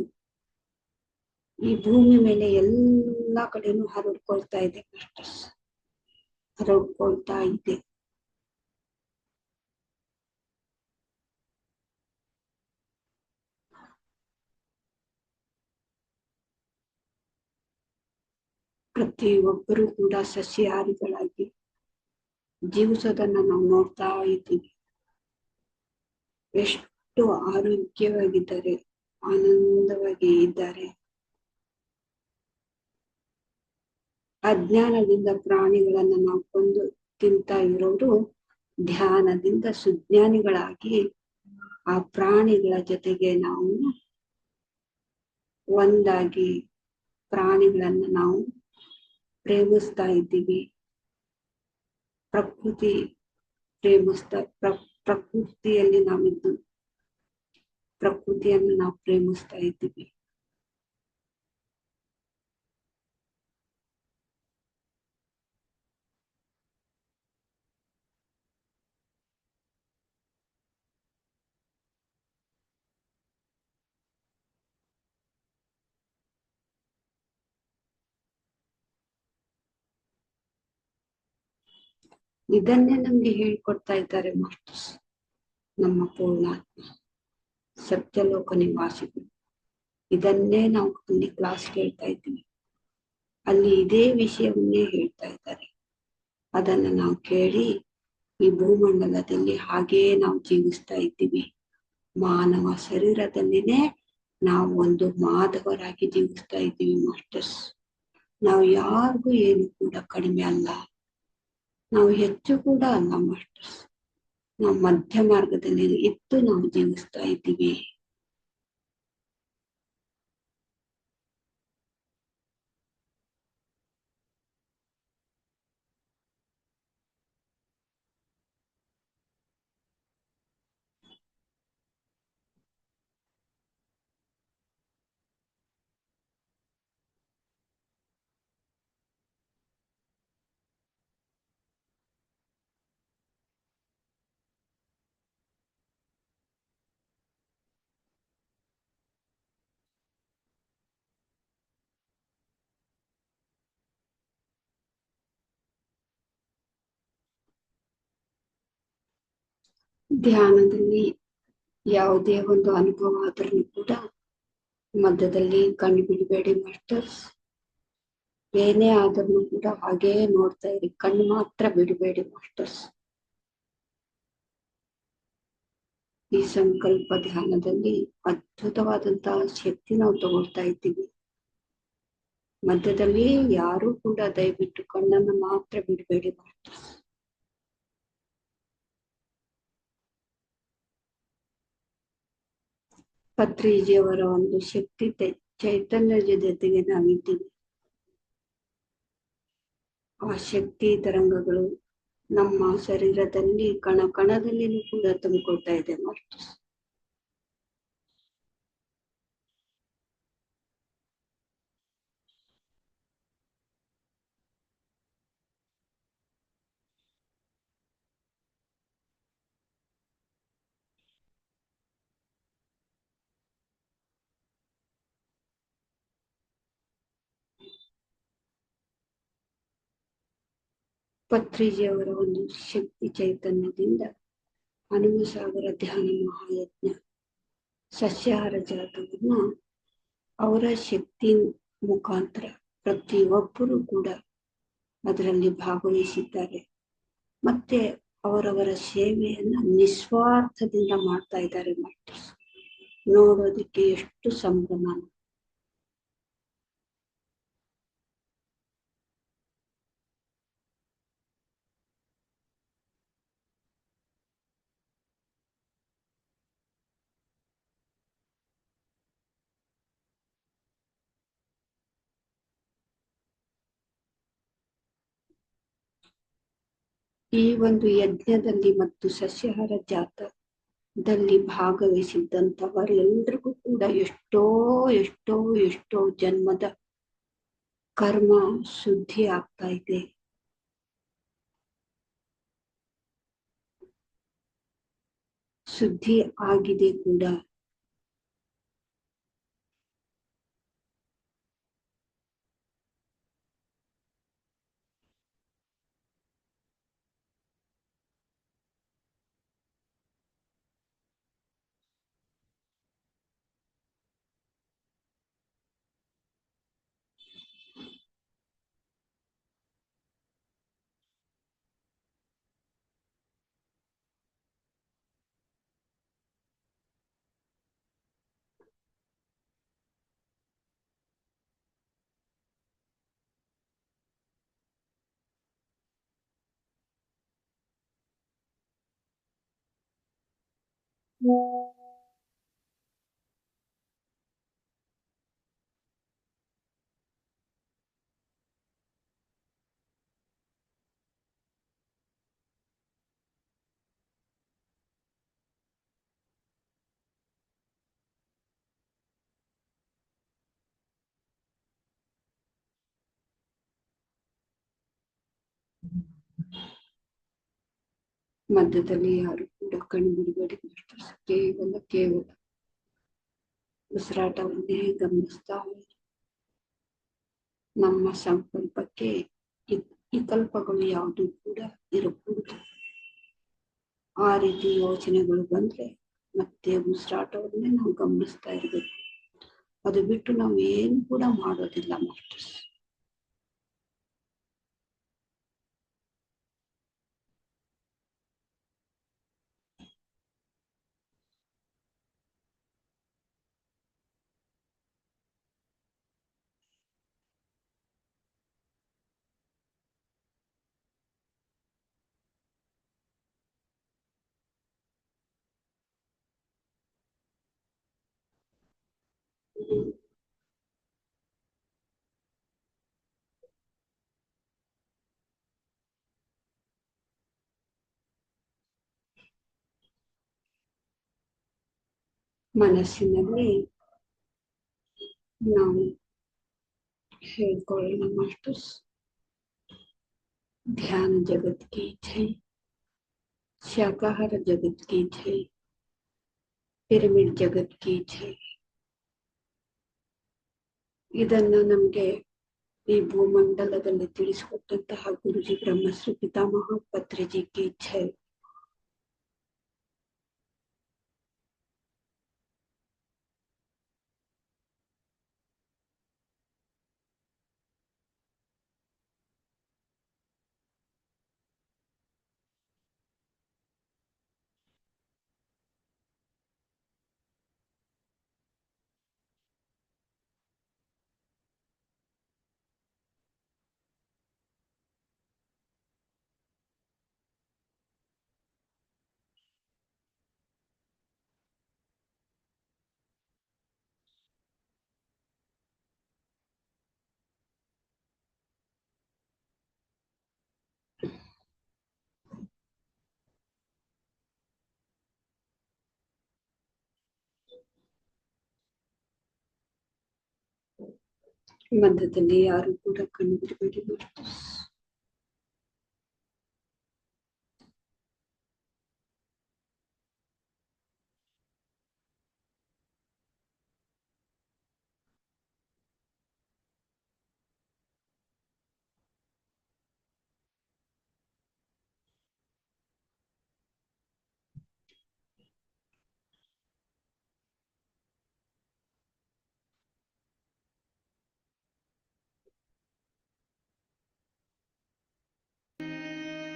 [SPEAKER 1] ಈ ಭೂಮಿ ಮೇಲೆ ಎಲ್ಲಾ ಕಡೆನೂ ಹರಡ್ಕೊಳ್ತಾ ಇದೆ ಮಾಸ್ಟರ್ಸ್, ಹರಡ್ಕೊಳ್ತಾ ಇದೆ. ಪ್ರತಿಯೊಬ್ಬರು ಕೂಡ ಸಸ್ಯಾಹಾರಿಗಳಾಗಿ ಜೀವಿಸೋದನ್ನ ನಾವು ನೋಡ್ತಾ ಇದ್ದೀವಿ. ಎಷ್ಟು ಆರೋಗ್ಯವಾಗಿದ್ದಾರೆ, ಆನಂದವಾಗಿ ಇದ್ದಾರೆ. ಅಜ್ಞಾನದಿಂದ ಪ್ರಾಣಿಗಳನ್ನ ನಾವು ಕೊಂದು ತಿಂತಾ ಇರೋರು ಧ್ಯಾನದಿಂದ ಸುಜ್ಞಾನಿಗಳಾಗಿ ಆ ಪ್ರಾಣಿಗಳ ಜೊತೆಗೆ ನಾವು ಒಂದಾಗಿ ಪ್ರಾಣಿಗಳನ್ನ ನಾವು ಪ್ರೇಮಿಸ್ತಾ ಇದ್ದೀವಿ. ಪ್ರಕೃತಿ ಪ್ರಕೃತಿಯಲ್ಲಿ ನಾವಿದ್ದು ಪ್ರಕೃತಿಯನ್ನು ನಾವು ಪ್ರೇಮಿಸ್ತಾ ಇದ್ದೀವಿ. ಇದನ್ನೇ ನಮ್ಗೆ ಹೇಳ್ಕೊಡ್ತಾ ಇದ್ದಾರೆ ಮಾಸ್ಟರ್ಸ್, ನಮ್ಮ ಪೂರ್ಣಾತ್ಮ. ಸತ್ಯಲೋಕ ನಿವಾಸಿಗಳು. ಇದನ್ನೇ ನಾವು ಅಲ್ಲಿ ಕ್ಲಾಸ್ ಕೇಳ್ತಾ ಇದ್ದೀವಿ. ಅಲ್ಲಿ ಇದೇ ವಿಷಯವನ್ನೇ ಹೇಳ್ತಾ ಇದ್ದಾರೆ. ಅದನ್ನ ನಾವು ಕೇಳಿ ಈ ಭೂಮಂಡಲದಲ್ಲಿ ಹಾಗೆಯೇ ನಾವು ಜೀವಿಸ್ತಾ ಇದ್ದೀವಿ. ಮಾನವ ಶರೀರದಲ್ಲಿನೇ ನಾವು ಒಂದು ಮಾಧವರಾಗಿ ಜೀವಿಸ್ತಾ ಇದ್ದೀವಿ ಮಾಸ್ಟರ್ಸ್. ನಾವು ಯಾರಿಗೂ ಏನು ಕೂಡ ಕಡಿಮೆ ಅಲ್ಲ, ನಾವು ಹೆಚ್ಚು ಕೂಡ ಅಲ್ಲ ಮಾಸ್ಟರ್ಸ್. ನಾವು ಮಧ್ಯ ಮಾರ್ಗದಲ್ಲಿ ಇದ್ದು ನಾವು ಜೀವಿಸ್ತಾ ಇದ್ದೀವಿ. ಧ್ಯಾನದಲ್ಲಿ ಯಾವುದೇ ಒಂದು ಅನುಭವ ಆದ್ರೂ ಕೂಡ ಮಧ್ಯದಲ್ಲಿ ಕಣ್ಣು ಬಿಡಬೇಡಿ ಮಾಸ್ಟರ್ಸ್. ಏನೇ ಆದ್ರೂ ಕೂಡ ಹಾಗೇ ನೋಡ್ತಾ ಇರಿ, ಕಣ್ಣು ಮಾತ್ರ ಬಿಡಬೇಡಿ ಮಾಸ್ಟರ್ಸ್. ಈ ಸಂಕಲ್ಪ ಧ್ಯಾನದಲ್ಲಿ ಅದ್ಭುತವಾದಂತಹ ಶಕ್ತಿ ನಾವು ತಗೊಳ್ತಾ ಇದ್ದೀವಿ. ಮಧ್ಯದಲ್ಲಿ ಯಾರು ಕೂಡ ದಯವಿಟ್ಟು ಕಣ್ಣನ್ನು ಮಾತ್ರ ಬಿಡಬೇಡಿ ಮಾಸ್ಟರ್ಸ್. ಪತ್ರಿಜಿಯವರ ಒಂದು ಶಕ್ತಿ ಚೈತನ್ಯದ ಜೊತೆಗೆ ನಾವಿದ್ದೀವಿ. ಆ ಶಕ್ತಿ ತರಂಗಗಳು ನಮ್ಮ ಶರೀರದಲ್ಲಿ ಕಣ ಕಣದಲ್ಲಿನೂ ಕೂಡ ತುಂಬಿಕೊಳ್ತಾ ಇದೆ ಮಾಸ್ಟರ್ಸ್. ಪತ್ರಿಜಿಯವರ ಒಂದು ಶಕ್ತಿ ಚೈತನ್ಯದಿಂದ ಹನುಮಸಾಗರ ಧ್ಯಾನ ಮಹಾಯಜ್ಞ ಸಸ್ಯಾಹಾರ ಜಾತವನ್ನ ಅವರ ಶಕ್ತಿ ಮುಖಾಂತರ ಪ್ರತಿಯೊಬ್ಬರು ಕೂಡ ಅದರಲ್ಲಿ ಭಾಗವಹಿಸಿದ್ದಾರೆ. ಮತ್ತೆ ಅವರವರ ಸೇವೆಯನ್ನ ನಿಸ್ವಾರ್ಥದಿಂದ ಮಾಡ್ತಾ ಇದ್ದಾರೆ ಮಾಸ್ಟರ್ಸ್. ನೋಡೋದಕ್ಕೆ ಎಷ್ಟು ಸಂಭ್ರಮ. ಈ ಒಂದು ಯಜ್ಞದಲ್ಲಿ ಮತ್ತು ಸಸ್ಯಾಹಾರ ಜಾತದಲ್ಲಿ ಭಾಗವಹಿಸಿದ್ದಂಥವರೆಲ್ಲರಿಗೂ ಕೂಡ ಎಷ್ಟೋ ಎಷ್ಟೋ ಎಷ್ಟೋ ಜನ್ಮದ ಕರ್ಮ ಶುದ್ಧಿ ಆಗ್ತಾ ಇದೆ. ಶುದ್ಧಿ ಆಗಿದೆ ಕೂಡ. ಮಧ್ಯದಲ್ಲಿ ಯಾರು ಕೂಡ ಕಣ್ಣು ಬಿಡಬೇಡಿ ಮಾಸ್ಟರ್ಸ್. ಕೇವಲ ಉಸಿರಾಟವನ್ನೇ ಗಮನಿಸ್ತಾ ನಮ್ಮ ಸಂಕಲ್ಪಕ್ಕೆ ಈ ಕಲ್ಪಗಳು ಯಾವುದು ಕೂಡ ಇರಬಹುದು. ಆ ರೀತಿ ಯೋಚನೆಗಳು ಬಂದ್ರೆ ಮತ್ತೆ ಉಸಿರಾಟವನ್ನೇ ನಾವು ಗಮನಿಸ್ತಾ ಇರ್ಬೇಕು. ಅದು ಬಿಟ್ಟು ನಾವು ಏನು ಕೂಡ ಮಾಡೋದಿಲ್ಲ ಮಾಸ್ಟರ್ಸ್. ಮನಸ್ಸಿನಲ್ಲಿ ನಾವು ಹೇಳ್ಕೊಳ್ಳೋಣ ಮಾಸ್ಟರ್ಸ್, ध्यान जगत की जय, शाकाहार जगत की जय, ಪಿರಮಿಡ್ ಜಗತ್ की जय. ಇದನ್ನ ನಮ್ಗೆ ಈ ಭೂಮಂಡಲದಲ್ಲಿ ತಿಳಿಸಿಕೊಟ್ಟಂತಹ ಗುರುಜಿ ಬ್ರಹ್ಮಶ್ರೀ ಪಿತಾಮಹ ಪತ್ರಿಜಿ की जय. ಮಧ್ಯದಲ್ಲಿ ಯಾರು ಕೂಡ ಕಣ್ಣು ಬಿಡಬೇಡಿ ಮಾಸ್ಟರ್ಸ್.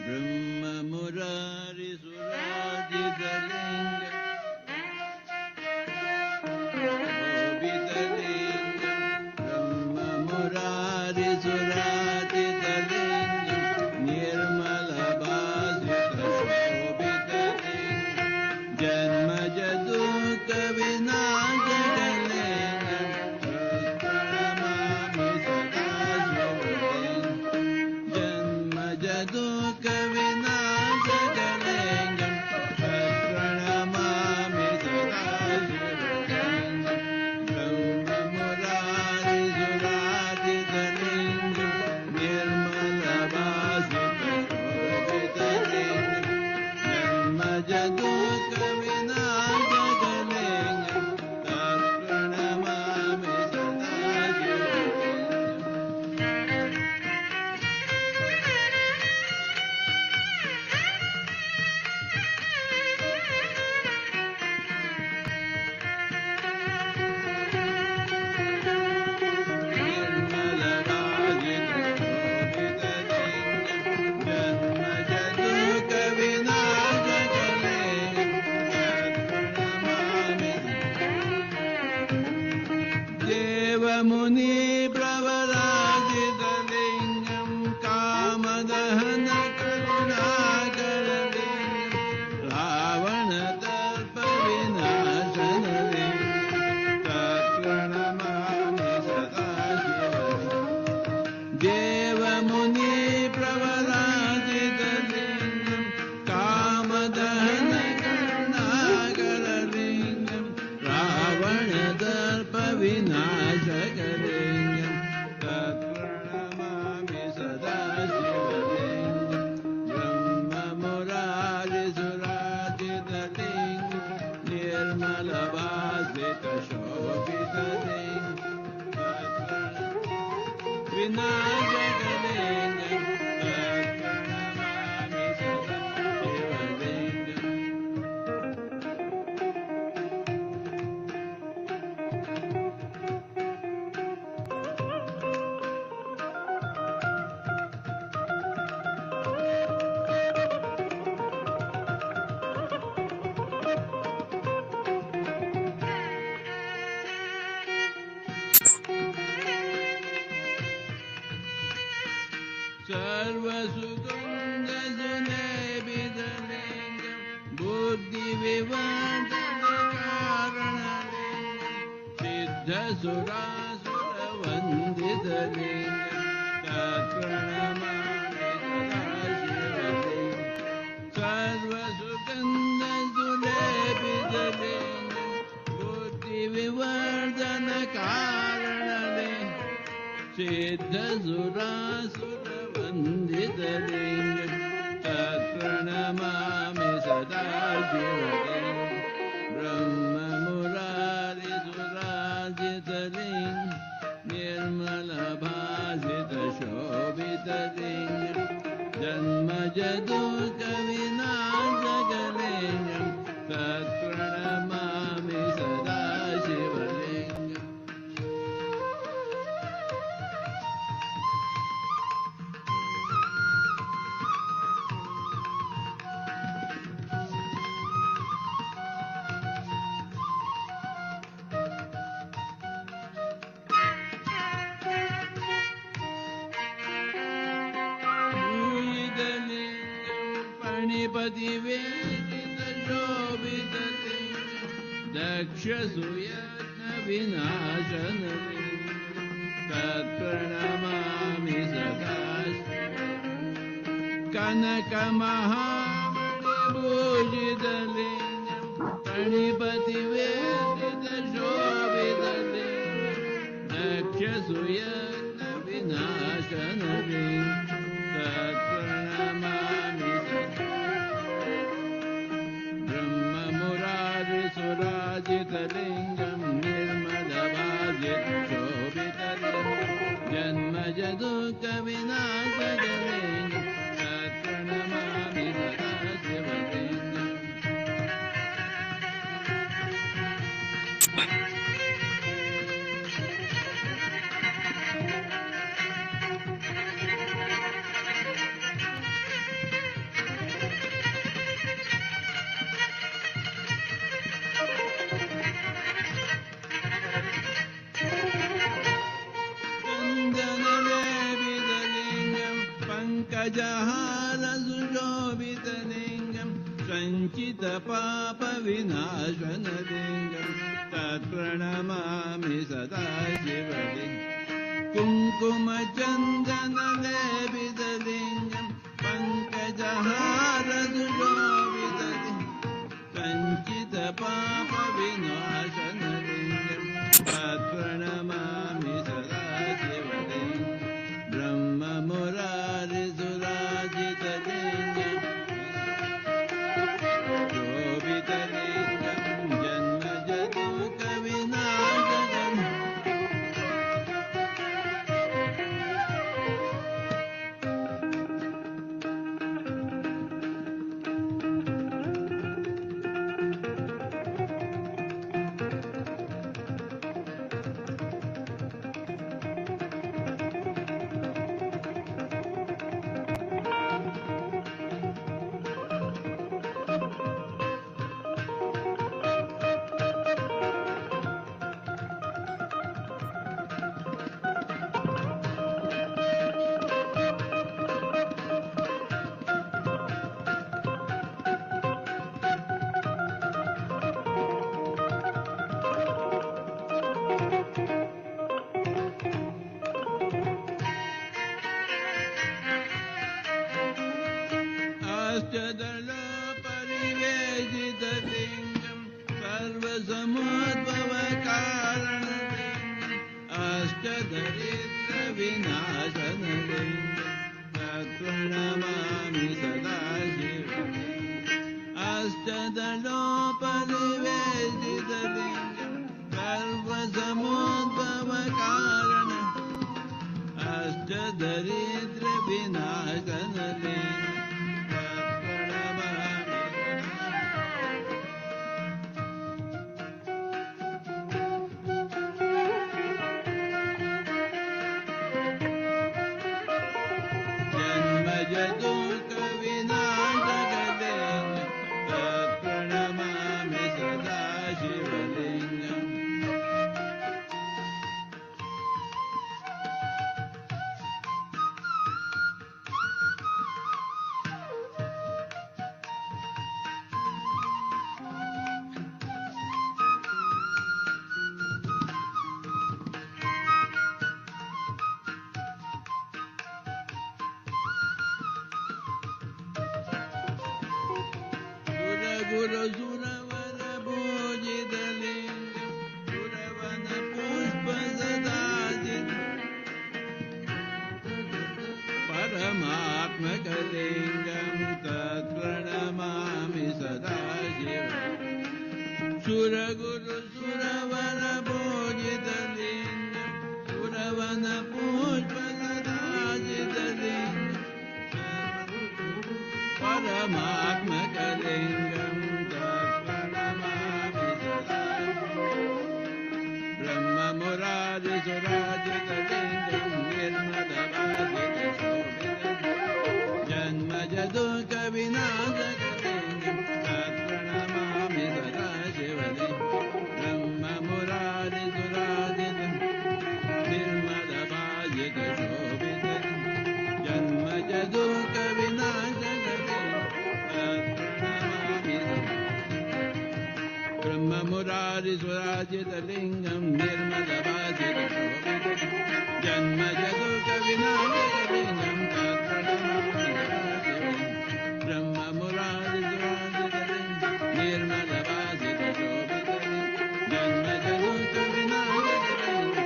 [SPEAKER 2] ಬ್ರಹ್ಮ ಮುರಾರಿ ಸುರಾಜಿತಲಿಂಗ ಶೋಭಿತಲಿಂಗ ಬ್ರಹ್ಮ ಮುರಾರಿ ಸುರಾಜಿತಲಿಂಗ ನಿರ್ಮಲ ಭಾಸಿತ ಶೋಭಿತಲಿಂಗ ಜನ್ಮಜ ದುಃಖ ವಿನಾಶಕಲಿಂಗ ಪ್ರಣಮಾಮಿ ಸದಾ ಶಿವಲಿಂಗ ಜನ್ಮಜ ದುಃಖ ವಿನಾಶಕಲಿಂಗಂ ಪ್ರಣಮಾಮಿ ಸದಾ ಶಿವಲಿಂಗಂ ಬ್ರಹ್ಮ ಮುರಾರಿ ಸುರಾಜಿತಲಿಂಗಂ ನಿರ್ಮಲ ಭಾಸಿತ ಶೋಭಿತಲಿಂಗಂ ಜನ್ಮಜ ದುಃಖ ವಿನಾಶಕಲಿಂಗಂ ಪ್ರಣಮಾಮಿ ಸದಾ ಶಿವಲಿಂಗಂ ನಿರ್ಮಲ ಭಾಸಿತ ಶೋಭಿತಲಿಂಗಂ ಜನ್ಮಜ ದುಃಖ ವಿನಾಶಕಲಿಂಗಂ सर्वसुगन्धसुलेपितलिङ्गं बुद्धिविवर्धनकारणलिङ्गं सिद्धसुरासुरवन्दितलिङ्गं तत्प्रणमामि सदाशिवलिङ्गं सर्वसुगन्धसुलेपितलिङ्गं बुद्धिविवर्धनकारणलिङ्गं सिद्धसुरासुरवन्दितलिङ्गं तत्प्रणमामि सदाशिवलिङ्गं ब्रह्ममुरारिसुराजितलिङ्गं निर्मलभासितशोभितलिङ्गं जन्मजदुःखविनाशकलिङ्गं तत्प्रणमामि सदाशिवलिङ्गम् पणिपतिवेदितशोभितलिङ्गं दक्षसुयज्ञविनाशनलिङ्गं तत्प्रणमामि सदा कनकमहामणिभूषितलिङ्गं पणिपतिवेदितशोभितलिङ्गं दक्षसुयज्ञविनाशनलिङ्गं तत्प्रणमामि ब्रह्ममुरारिसुराजितलिङ्गं निर्मलभासितशोभितलिङ्गं जन्मजदुःखविनाशकलिङ्गं तत्प्रणमामि सदाशिवलिङ्गम् चन्दनलेपितलिङ्गं पङ्कजहारसुशोभितलिङ्गं सञ्चितपापविनाशनलिङ्गं तत्प्रणमामि सदाशिवलिङ्गं कुङ्कुमचन्दनलेपितलिङ्गं पङ्कजहारसुशोभितलिङ्गं सञ्चितपापविनाशनलिङ्गं तत्प्रणमामि सदाशिवलिङ्गं ब्रह्ममुरारिसुराजितलिङ्गं शोभितलिङ्गं जन्मजदुःखविनाशकं अष्टदलोपरिवेदितलिङ्गं सर्वसमुद्भवकारणलिङ्गं अष्टदरिद्रविनाशनलिङ्गं तत्प्रणमामि सदाशिवलिङ्गम् अष्टदलोपरिवेदितलिङ्गं सर्वसमुद्भवकारणम् अष्टदरिद्रविनाशनलिङ्गं जन्मजदुःखविनाशकलिङ्गं तत्प्रणमामि सदाशिवलिङ्गम् ಸುರಸುರವರ ಭೋಜಿತಲಿಂಗಂ ಸುರವನ ಪುಷ್ಪ ಸದಾಜಿತ ಪರಮಾತ್ಮಕಲಿಂಗಂ ತತ್ಪ್ರಣಮಾಮಿ ಸದಾ ಶಿವ ಸುರಗುರು ಸುರವರ ಭೋಜಿತಲಿಂಗಂ ಸುರವನ ಪುಷ್ಪ ಸದಾಜಿತಲಿಂಗಂ ಪರಮಾತ್ಮಕಲಿಂಗಂ ತತ್ಪ್ರಣಮಾಮಿ ಸದಾ ಬ್ರಹ್ಮ ಮುರಾರಿ ಸುರಾಜಿತಲಿಂಗಂ ನಿರ್ಮಲವಾದಿತ ಜನ್ಮಜ ದುಃಖ ವಿನಾಶಕಲಿಂಗಂ ತತ್ಪ್ರಣಮಾಮಿ ಸದಾ ಶಿವನೇ ಬ್ರಹ್ಮ ಮುರಾರಿ ಸುರಾಜಿತ ನಿರ್ಮಲವಾದಿತ ಶೋಭಿತ ಜನ್ಮಜ ದುಃಖ ವಿನಾಶಕಲಿಂಗಂ ತತ್ಪ್ರಣಮಾಮಿ ಬ್ರಹ್ಮ ಮುರಾರಿ ಸುರಾಜಿತ ಲಿಂಗಂ ನಿರ್ಮಲವಾದಿತ ಶೋಭಿತ ಜನ್ಮಜ ದುಃಖ ವಿನಾಶಕಲಿಂಗಂ ತತ್ಪ್ರಣಮಾಮಿ ಬ್ರಹ್ಮ ಮುರಾರಿ ಸುರಾಜಿತ ಲಿಂಗಂ ನಿರ್ಮಲವಾದಿತ ಶೋಭಿತ ಜನ್ಮಜ ದುಃಖ ವಿನಾಶಕಲಿಂಗಂ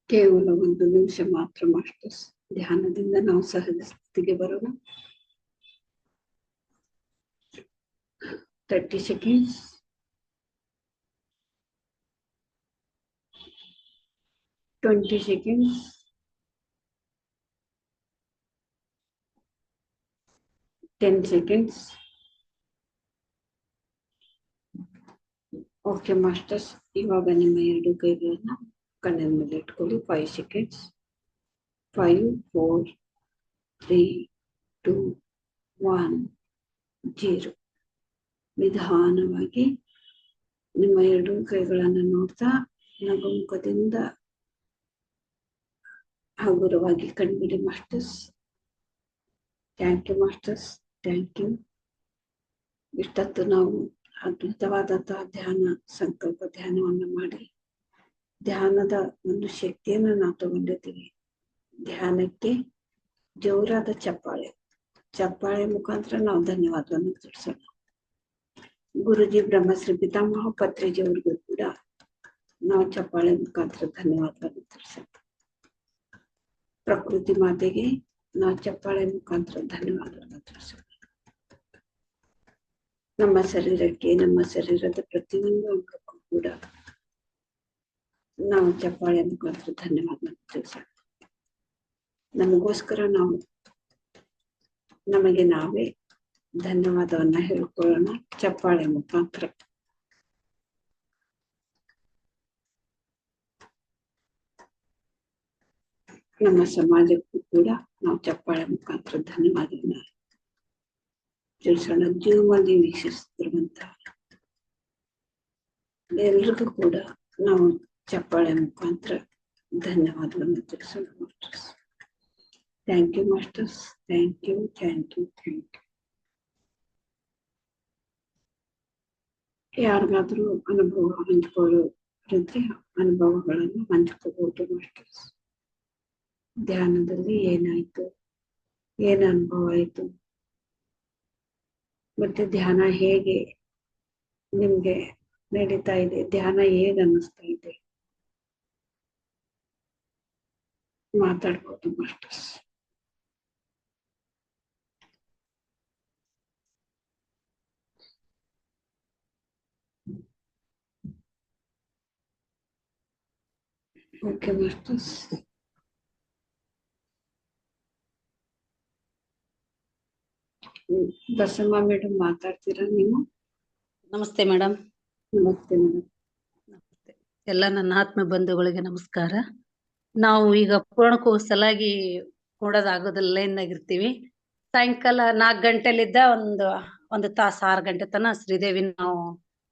[SPEAKER 1] ಕೇವಲ 1 ನಿಮಿಷ ಮಾತ್ರ ಮಾಸ್ಟರ್ಸ್. ಧ್ಯಾನದಿಂದ ನಾವು ಸಹಜ ಸ್ಥಿತಿಗೆ ಬರೋಣ. 30 seconds. 20 seconds. 10 seconds. Okay masters, ಇವಾಗ ನಿಮ್ಮ 2 ಕೈಗಳನ್ನ ಕಣ್ಣಿನ ಮೇಲೆ ಇಟ್ಕೊಳ್ಳಿ. 5 ಸೆಕೆಂಡ್ಸ್. 5, 4, 3, 2, 1, 0. ನಿಧಾನವಾಗಿ ನಿಮ್ಮ 2 ಕೈಗಳನ್ನು ನೋಡ್ತಾ ನಗುಮುಖದಿಂದ ಹಗುರವಾಗಿ ಕಣ್ಬಿಡಿ masters. Thank you masters, thank you. ಇಷ್ಟೊತ್ತು ನಾವು ಅದ್ಭುತವಾದಂತಹ ಧ್ಯಾನ, ಸಂಕಲ್ಪ ಧ್ಯಾನವನ್ನು ಮಾಡಿ ಧ್ಯಾನದ ಒಂದು ಶಕ್ತಿಯನ್ನು ನಾವು ತಗೊಂಡಿದ್ದೀವಿ. ಧ್ಯಾನಕ್ಕೆ ಜೋರಾದ ಚಪ್ಪಾಳೆ ಮುಖಾಂತರ ನಾವು ಧನ್ಯವಾದವನ್ನು ತಿಳಿಸೋಣ. ಗುರುಜಿ ಬ್ರಹ್ಮಶ್ರೀ ಪಿತಾಮಹ ಪತ್ರಿಜಿ ಅವ್ರಿಗೂ ಕೂಡ ನಾವು ಚಪ್ಪಾಳೆ ಮುಖಾಂತರ ಧನ್ಯವಾದವನ್ನು ತಿಳಿಸೋಣ. ಪ್ರಕೃತಿ ಮಾತೆಗೆ ನಾವು ಚಪ್ಪಾಳೆ ಮುಖಾಂತರ ಧನ್ಯವಾದವನ್ನು ತಿಳಿಸೋಣ. ನಮ್ಮ ಶರೀರಕ್ಕೆ, ನಮ್ಮ ಶರೀರದ ಪ್ರತಿಯೊಂದು ಅಂಗಕ್ಕೂ ಕೂಡ ನಾವು ಚಪ್ಪಾಳೆ ಮುಖಾಂತರ ಧನ್ಯವಾದವನ್ನು ತಿಳಿಸೋಣ. ನಮಗೋಸ್ಕರ ನಾವು ನಮಗೆ ನಾವೇ ಧನ್ಯವಾದವನ್ನ ಹೇಳ್ಕೊಳ್ಳೋಣ ಚಪ್ಪಾಳೆ ಮುಖಾಂತರ. ನಮ್ಮ ಸಮಾಜಕ್ಕೂ ಕೂಡ ನಾವು ಚಪ್ಪಾಳೆ ಮುಖಾಂತರ ಧನ್ಯವಾದವನ್ನ ತಿಳಿಸೋಣ. ಜೀವದಲ್ಲಿ ವೀಕ್ಷಿಸುತ್ತಿರುವಂತಹ ಎಲ್ರಿಗೂ ಕೂಡ ನಾವು ಚಪ್ಪಾಳೆ ಮುಖಾಂತರ ಧನ್ಯವಾದವನ್ನು ತಿಳಿಸೋಣ masters. Thank you masters, thank you, thank you, thank you. ಯಾರಿಗಾದ್ರೂ ಅನುಭವ ಹಂಚ್ಕೊಳ್ಳೋರಿದ್ರೆ ಅನುಭವಗಳನ್ನು ಹಂಚ್ಕೋಬಹುದು ಮಾಸ್ಟರ್ಸ್. ಧ್ಯಾನದಲ್ಲಿ ಏನಾಯ್ತು, ಏನ್ ಅನುಭವ ಆಯ್ತು, ಮತ್ತೆ ಧ್ಯಾನ ಹೇಗೆ ನಿಮ್ಗೆ ನಡೀತಾ ಇದೆ, ಧ್ಯಾನ ಹೇಗೆ ಅನ್ನಿಸ್ತಾ ಇದೆ, ಮಾತಾಡ್ಬೋದು masters. Okay masters. Basamma madam ಮಾತಾಡ್ತೀರಾ ನೀವು?
[SPEAKER 3] ನಮಸ್ತೆ ಮೇಡಮ್.
[SPEAKER 1] ನಮಸ್ತೆ ಮೇಡಮ್.
[SPEAKER 3] ಎಲ್ಲ ನನ್ನ ಆತ್ಮ ಬಂಧುಗಳಿಗೆ ನಮಸ್ಕಾರ. ನಾವು ಈಗ ಪೂರ್ಣಕೋಸಲಾಗಿ ಕೂಡೋದಾಗೋದಿಲ್ಲ, ಲೈನ್ನಾಗಿರ್ತೀವಿ. ಸಾಯಂಕಾಲ 4 ಗಂಟೆಲಿದ್ದ ಒಂದು ತಾಸು 6 ಗಂಟೆ ತನ ಶ್ರೀದೇವಿ ನಾವು